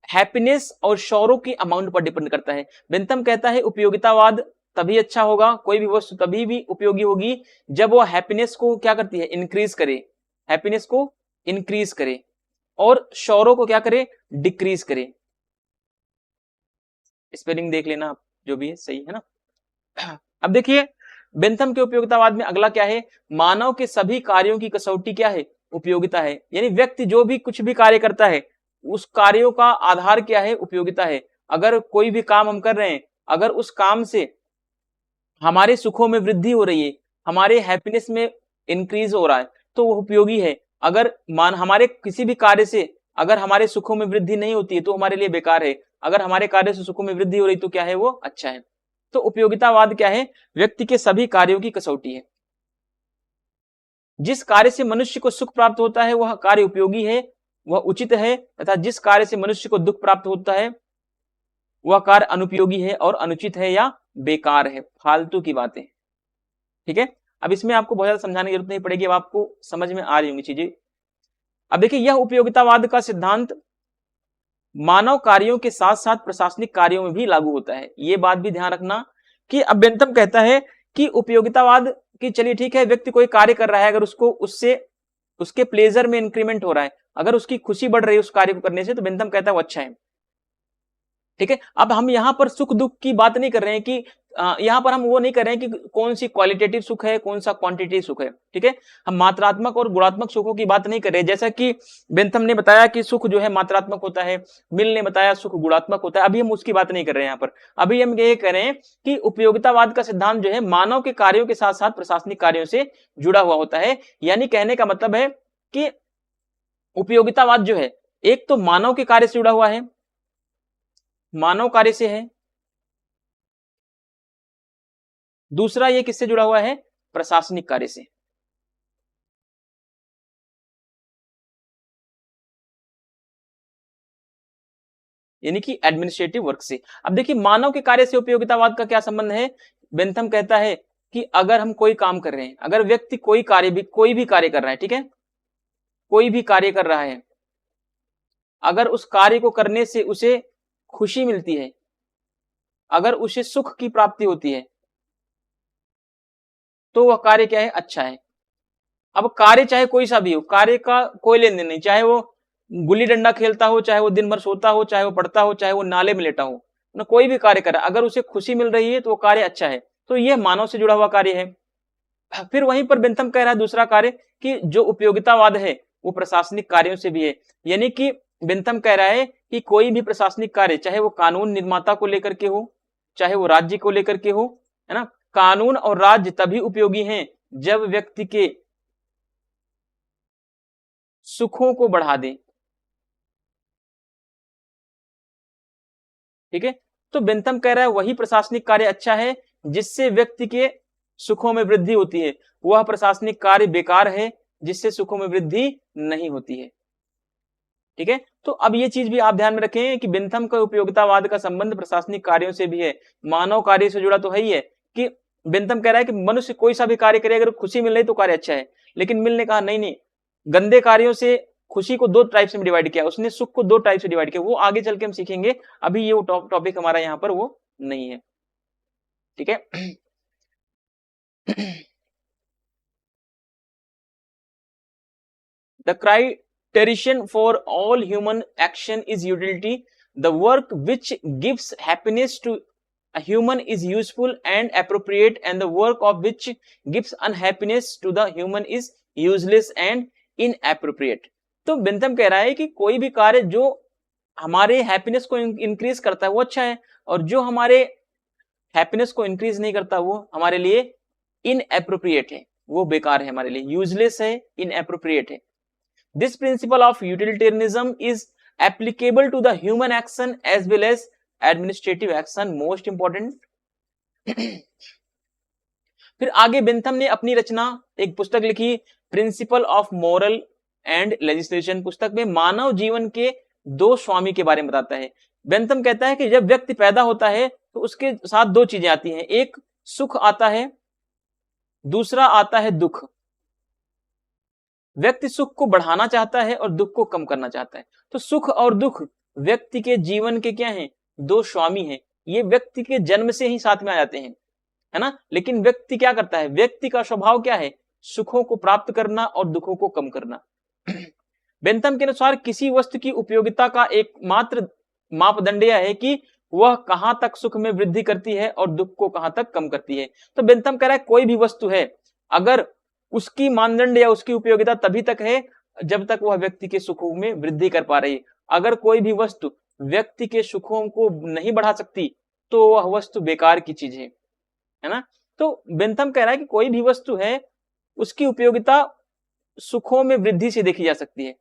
हैप्पीनेस और सॉरो की अमाउंट पर डिपेंड करता है। बेंथम कहता है उपयोगितावाद तभी अच्छा होगा, कोई भी वस्तु तभी भी उपयोगी होगी जब वो हैप्पीनेस को क्या करती है? इंक्रीज करे, हैप्पीनेस को इंक्रीज करे और सॉरो को क्या करे? डिक्रीज करे। स्पेलिंग देख लेना आप, जो भी है सही है ना। अब देखिए बेंथम के उपयोगितावाद में अगला क्या है? मानव के सभी कार्यों की कसौटी क्या है? उपयोगिता है। यानी व्यक्ति जो भी कुछ भी कार्य करता है उस कार्यों का आधार क्या है? उपयोगिता है। अगर कोई भी काम हम कर रहे हैं, अगर उस काम से हमारे सुखों में वृद्धि हो रही है, हमारे हैप्पीनेस में इंक्रीज हो रहा है तो वो उपयोगी है। अगर हमारे किसी भी कार्य से अगर हमारे सुखों में वृद्धि नहीं होती है तो हमारे लिए बेकार है। अगर हमारे कार्य से सुखों में वृद्धि हो रही तो क्या है? वो अच्छा है। तो उपयोगितावाद क्या है? व्यक्ति के सभी कार्यों की कसौटी है। जिस कार्य से मनुष्य को सुख प्राप्त होता है वह कार्य उपयोगी है, वह उचित है, तथा जिस कार्य से मनुष्य को दुख प्राप्त होता है वह कार्य अनुपयोगी है और अनुचित है या बेकार है, फालतू की बातें। ठीक है, अब इसमें आपको बहुत ज्यादा समझाने की जरूरत नहीं पड़ेगी, अब आपको समझ में आ रही होंगी चीजें। अब देखिए यह उपयोगितावाद का सिद्धांत मानव कार्यों के साथ साथ प्रशासनिक कार्यों में भी लागू होता है। यह बात भी ध्यान रखना कि अब बेंथम कहता है कि उपयोगितावाद की चलिए ठीक है, व्यक्ति कोई कार्य कर रहा है, अगर उसको उससे उसके प्लेजर में इंक्रीमेंट हो रहा है, अगर उसकी खुशी बढ़ रही है उस कार्य को करने से, तो बेंथम कहता है वो अच्छा है। ठीक है, अब हम यहां पर सुख दुख की बात नहीं कर रहे हैं कि यहां पर हम वो नहीं कर रहे हैं कि कौन सी क्वालिटेटिव सुख है, कौन सा क्वांटिटेटिव सुख है। ठीक है, हम मात्रात्मक और गुणात्मक सुखों की बात नहीं कर रहे। जैसा कि बेंथम ने बताया कि सुख जो है मात्रात्मक होता है, मिल ने बताया सुख गुणात्मक होता है, अभी हम उसकी बात नहीं कर रहे हैं यहाँ पर। अभी हम ये कह रहे हैं कि उपयोगितावाद का सिद्धांत जो है मानव के कार्यों के साथ साथ प्रशासनिक कार्यों से जुड़ा हुआ होता है। यानी कहने का मतलब है कि उपयोगितावाद जो है एक तो मानव के कार्य से जुड़ा हुआ है, मानव कार्य से है, दूसरा ये किससे जुड़ा हुआ है? प्रशासनिक कार्य से। यानी कि एडमिनिस्ट्रेटिव वर्क से। अब देखिए मानव के कार्य से उपयोगितावाद का क्या संबंध है? बेंथम कहता है कि अगर हम कोई काम कर रहे हैं, अगर व्यक्ति कोई भी कार्य कर रहा है, ठीक है, कोई भी कार्य कर रहा है, अगर उस कार्य को करने से उसे खुशी मिलती है, अगर उसे सुख की प्राप्ति होती है, तो वह कार्य क्या है? अच्छा है। अब कार्य चाहे कोई सा भी हो, कार्य का कोई लेन देन नहीं, चाहे वो गुल्ली डंडा खेलता हो, चाहे वो दिन भर सोता हो, चाहे वो पढ़ता हो, चाहे वो नाले में लेटा हो, ना कोई भी कार्य करे, अगर उसे खुशी मिल रही है तो वो कार्य अच्छा है। तो यह मानव से जुड़ा हुआ कार्य है। फिर वहीं पर बेंथम कह रहा है दूसरा कार्य कि जो उपयोगितावाद है वो प्रशासनिक कार्यों से भी है। यानी कि बेंथम कह रहा है कि कोई भी प्रशासनिक कार्य, चाहे वो कानून निर्माता को लेकर के हो, चाहे वो राज्य को लेकर के हो, है ना, कानून और राज्य तभी उपयोगी हैं जब व्यक्ति के सुखों को बढ़ा दे। ठीक है, तो बेंथम कह रहा है वही प्रशासनिक कार्य अच्छा है जिससे व्यक्ति के सुखों में वृद्धि होती है, वह प्रशासनिक कार्य बेकार है जिससे सुखों में वृद्धि नहीं होती है। ठीक है, तो अब ये चीज भी आप ध्यान में रखें कि बेंथम का उपयोगितावाद का संबंध प्रशासनिक कार्यों से भी है, मानव कार्य से जुड़ा तो है ही है। कि बेंथम कह रहा है कि मनुष्य कोई सा भी कार्य करे, अगर खुशी मिल रही तो कार्य अच्छा है। लेकिन मिल ने कहा नहीं नहीं, गंदे कार्यों से खुशी को दो टाइप से डिवाइड किया, उसने सुख को दो टाइप से डिवाइड किया, वो आगे चल के हम सीखेंगे, अभी ये टॉपिक हमारा यहाँ पर वो नहीं है। ठीक है, the criterion for all human action is utility, the work which gives happiness to a human is useful and appropriate and the work of which gives unhappiness to the human is useless and inappropriate। तो Bentham कह रहा है कि कोई भी कार्य जो हमारे हैप्पीनेस को इंक्रीज करता है वो अच्छा है, और जो हमारे हैप्पीनेस को इंक्रीज नहीं करता वो हमारे लिए इनएप्रोप्रिएट है, वो बेकार है, हमारे लिए यूजलेस है, इनएप्रोप्रिएट है। This principle of utilitarianism is applicable to the human action as well as administrative action, most important. फिर आगे बेंथम ने अपनी रचना एक पुस्तक लिखी, principle of moral and legislation. पुस्तक में मानव जीवन के दो स्वामी के बारे में बताता है। बेंथम कहता है कि जब व्यक्ति पैदा होता है तो उसके साथ दो चीजें आती हैं, एक सुख आता है, दूसरा आता है दुख। व्यक्ति सुख को बढ़ाना चाहता है और दुख को कम करना चाहता है। तो सुख और दुख व्यक्ति के जीवन के क्या हैं, दो स्वामी हैं। ये व्यक्ति के जन्म से ही साथ में आ जाते हैं, है ना। लेकिन व्यक्ति क्या करता है, व्यक्ति का स्वभाव क्या है, सुखों को प्राप्त करना और दुखों को कम करना। बेंथम के अनुसार किसी वस्तु की उपयोगिता का एकमात्र मापदंड यह है कि वह कहां तक सुख में वृद्धि करती है और दुख को कहां तक कम करती है। तो बेंथम कह रहा है कोई भी वस्तु है, अगर उसकी मानदंड या उसकी उपयोगिता तभी तक है जब तक वह व्यक्ति के सुखों में वृद्धि कर पा रही है। अगर कोई भी वस्तु व्यक्ति के सुखों को नहीं बढ़ा सकती तो वह वस्तु बेकार की चीज है ना। तो बेंथम कह रहा है कि कोई भी वस्तु है उसकी उपयोगिता सुखों में वृद्धि से देखी जा सकती है।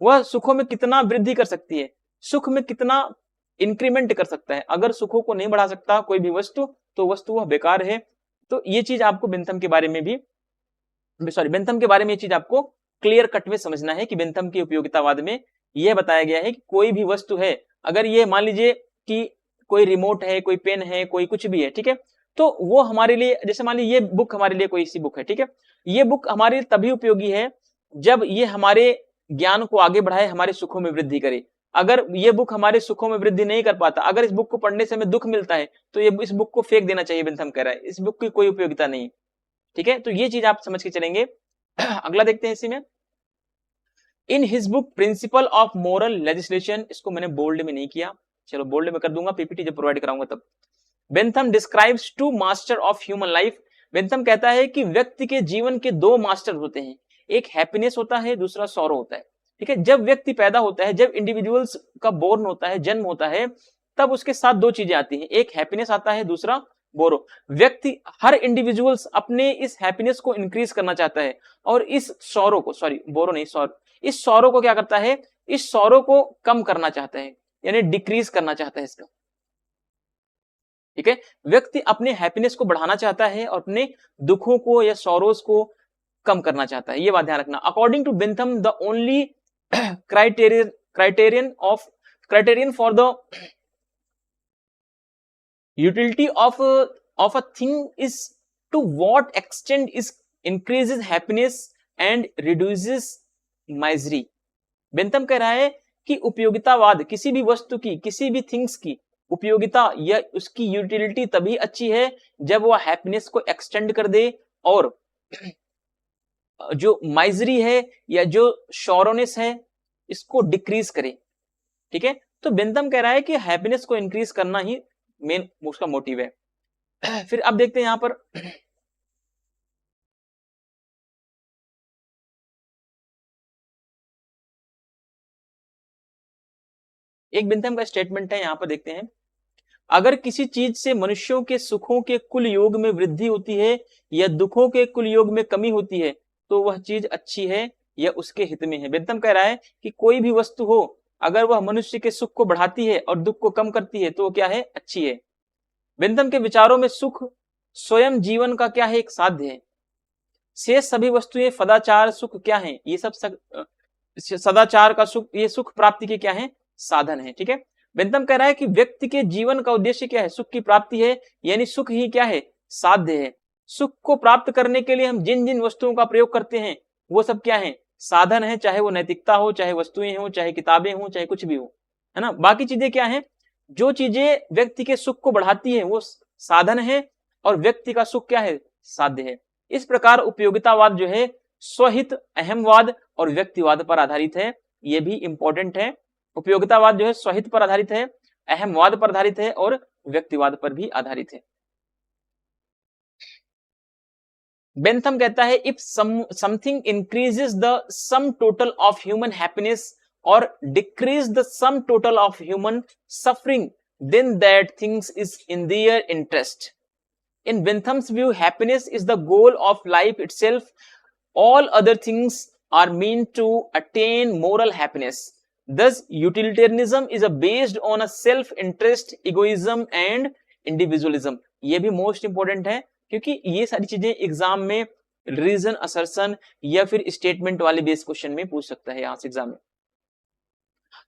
वह सुखों में कितना वृद्धि कर सकती है, सुख में कितना इंक्रीमेंट कर सकता है। अगर सुखों को नहीं बढ़ा सकता कोई भी वस्तु तो वस्तु वह बेकार है। तो ये चीज आपको बेंथम के बारे में ये चीज आपको क्लियर कट में समझना है कि बेंथम के उपयोगितावाद में यह बताया गया है कि कोई भी वस्तु है, अगर ये मान लीजिए कि कोई रिमोट है, कोई पेन है, कोई कुछ भी है, ठीक है, तो वो हमारे लिए, जैसे मान लीजिए ये बुक हमारे लिए कोई सी बुक है, ठीक है, ये बुक हमारे लिए तभी उपयोगी है जब ये हमारे ज्ञान को आगे बढ़ाए, हमारे सुखों में वृद्धि करे। अगर ये बुक हमारे सुखों में वृद्धि नहीं कर पाता, अगर इस बुक को पढ़ने से हमें दुख मिलता है तो ये इस बुक को फेंक देना चाहिए, बेंथम कह रहा है, इस बुक की कोई उपयोगिता नहीं। ठीक है, तो ये चीज आप समझ के चलेंगे। अगला देखते हैं इसी में, इन his book principal of moral legislation, इसको मैंने बोल्ड में नहीं किया, चलो बोल्ड में कर दूंगा पीपीटी जब प्रोवाइड कराऊंगा तब। Bentham describes to master of human life, Bentham कहता है कि व्यक्ति के जीवन के दो मास्टर होते हैं, एक हैप्पीनेस होता है, दूसरा सॉरो होता है। ठीक है, जब व्यक्ति पैदा होता है, जब इंडिविजुअल्स का बोर्न होता है, जन्म होता है, तब उसके साथ दो चीजें आती हैं, एक हैप्पीनेस आता है, दूसरा बोरो। व्यक्ति, हर इंडिविजुअल्स अपने इस हैप्पीनेस को इंक्रीज करना चाहता है और इस सॉरो को, सॉरी बोरो नहीं सॉरो, इस सॉरो को क्या करता है, इस सॉरो को कम करना चाहता है, यानी डिक्रीज करना चाहता है इसका। ठीक है, व्यक्ति अपने हैप्पीनेस को बढ़ाना चाहता है और अपने दुखों को या सॉरोज को कम करना चाहता है, ये बात ध्यान रखना। According to Bentham the only criterion for the utility of a thing is to what extent it increases happiness and reduces misery। Bentham कह रहा है कि उपयोगितावाद किसी भी वस्तु की, किसी भी थिंग्स की उपयोगिता या उसकी यूटिलिटी तभी अच्छी है जब वह हैप्पीनेस को एक्सटेंड कर दे और जो माइजरी है या जो शॉरोनेस है इसको डिक्रीज करे। ठीक है, तो बेंथम कह रहा है कि हैप्पीनेस को इंक्रीज करना ही मेन उसका मोटिव है। फिर अब देखते हैं यहां पर एक बेंथम का स्टेटमेंट है, यहां पर देखते हैं, अगर किसी चीज से मनुष्यों के सुखों के कुल योग में वृद्धि होती है या दुखों के कुल योग में कमी होती है तो वह चीज अच्छी है या उसके हित में है। बेंथम कह रहा है कि कोई भी वस्तु हो, अगर वह मनुष्य के सुख को बढ़ाती है और दुख को कम करती है तो वो क्या है, अच्छी है। बेंथम के विचारों में सुख स्वयं जीवन का क्या है, एक साध्य है। शेष सभी वस्तुएं सदाचार सुख क्या है, ये सब सदाचार का सुख, ये सुख प्राप्ति के क्या है, साधन है। ठीक है, बेंथम कह रहा है कि व्यक्ति के जीवन का उद्देश्य क्या है, सुख की प्राप्ति है, यानी सुख ही क्या है, साध्य है। सुख को प्राप्त करने के लिए हम जिन जिन वस्तुओं का प्रयोग करते हैं वो सब क्या है, साधन है, चाहे वो नैतिकता हो, चाहे वस्तुएं हो, चाहे किताबें हो, चाहे कुछ भी हो, है ना। बाकी चीजें क्या है, जो चीजें व्यक्ति के सुख को बढ़ाती है वो साधन है और व्यक्ति का सुख क्या है, साध्य है। इस प्रकार उपयोगितावाद जो है स्वहित, अहमवाद और व्यक्तिवाद पर आधारित है, ये भी इंपॉर्टेंट है। उपयोगितावाद जो है स्वहित पर आधारित है, अहमवाद पर आधारित है और व्यक्तिवाद पर भी आधारित है। बेंथम कहता है if something increases the sum total of human happiness और decrease the sum total of human suffering then that things is in their interest. In Bentham's view, happiness is the goal of life itself. All other things are meant to attain moral happiness. Thus, utilitarianism is based on a self-interest, egoism and individualism. ये भी most important है क्योंकि ये सारी चीजें exam में reason assertion या फिर स्टेटमेंट वाले बेस क्वेश्चन में पूछ सकता है यहां से एग्जाम में।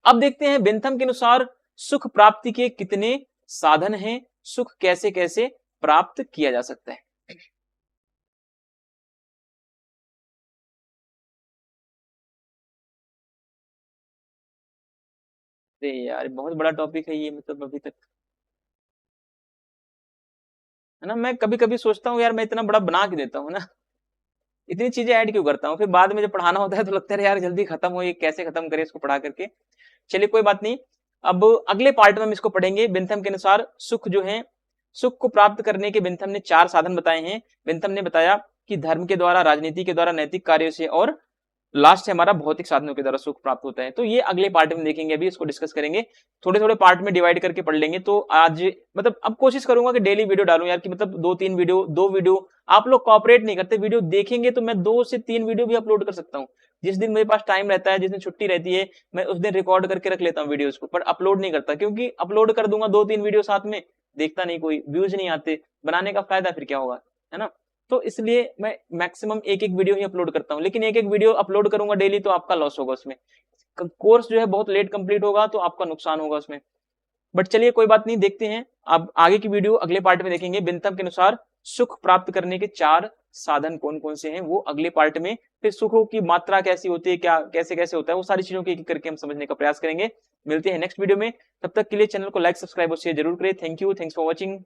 अब देखते हैं बेंथम के अनुसार सुख प्राप्ति के कितने साधन हैं, सुख कैसे कैसे प्राप्त किया जा सकता है। यार बहुत बड़ा टॉपिक है ये, मतलब अभी तक है ना, मैं कभी कभी सोचता हूँ यार मैं इतना बड़ा बना के देता हूँ ना, इतनी चीजें ऐड क्यों करता हूँ, फिर बाद में जब पढ़ाना होता है तो लगता है यार जल्दी खत्म हो, ये कैसे खत्म करें इसको पढ़ा करके। चलिए कोई बात नहीं, अब अगले पार्ट में हम इसको पढ़ेंगे। बेंथम के अनुसार सुख जो है, सुख को प्राप्त करने के बेंथम ने 4 साधन बताए हैं। बेंथम ने बताया कि धर्म के द्वारा, राजनीति के द्वारा, नैतिक कार्यों से और लास्ट है हमारा भौतिक साधनों के द्वारा सुख प्राप्त होता है। तो ये अगले पार्ट में देखेंगे, अभी इसको डिस्कस करेंगे, थोड़े थोड़े पार्ट में डिवाइड करके पढ़ लेंगे। तो आज मतलब अब कोशिश करूंगा कि डेली वीडियो डालूं यार, कि मतलब 2-3 वीडियो, 2 वीडियो। आप लोग कॉपरेट नहीं करते, वीडियो देखेंगे तो मैं 2 से 3 वीडियो भी अपलोड कर सकता हूँ। जिस दिन मेरे पास टाइम रहता है, जिस दिन छुट्टी रहती है, मैं उस दिन रिकॉर्ड करके रख लेता हूँ वीडियोस को, पर अपलोड नहीं करता, क्योंकि अपलोड कर दूंगा 2-3 वीडियो साथ में, देखता नहीं कोई, व्यूज नहीं आते, बनाने का फायदा फिर क्या होगा, है ना। तो इसलिए मैं मैक्सिमम एक एक वीडियो ही अपलोड करता हूं, लेकिन एक एक वीडियो अपलोड करूंगा डेली तो आपका लॉस होगा उसमें, कोर्स जो है बहुत लेट कंप्लीट होगा तो आपका नुकसान होगा उसमें। बट चलिए कोई बात नहीं, देखते हैं अब आगे की वीडियो अगले पार्ट में देखेंगे। बेंथम के अनुसार सुख प्राप्त करने के 4 साधन कौन कौन से हैं वो अगले पार्ट में, फिर सुखों की मात्रा कैसी होती है, क्या कैसे कैसे होता है, वो सारी चीजों को एक करके हम समझने का प्रयास करेंगे। मिलते हैं नेक्स्ट वीडियो में, तब तक के लिए चैनल को लाइक, सब्सक्राइब और शेयर जरूर करें। Thank you, thanks for watching.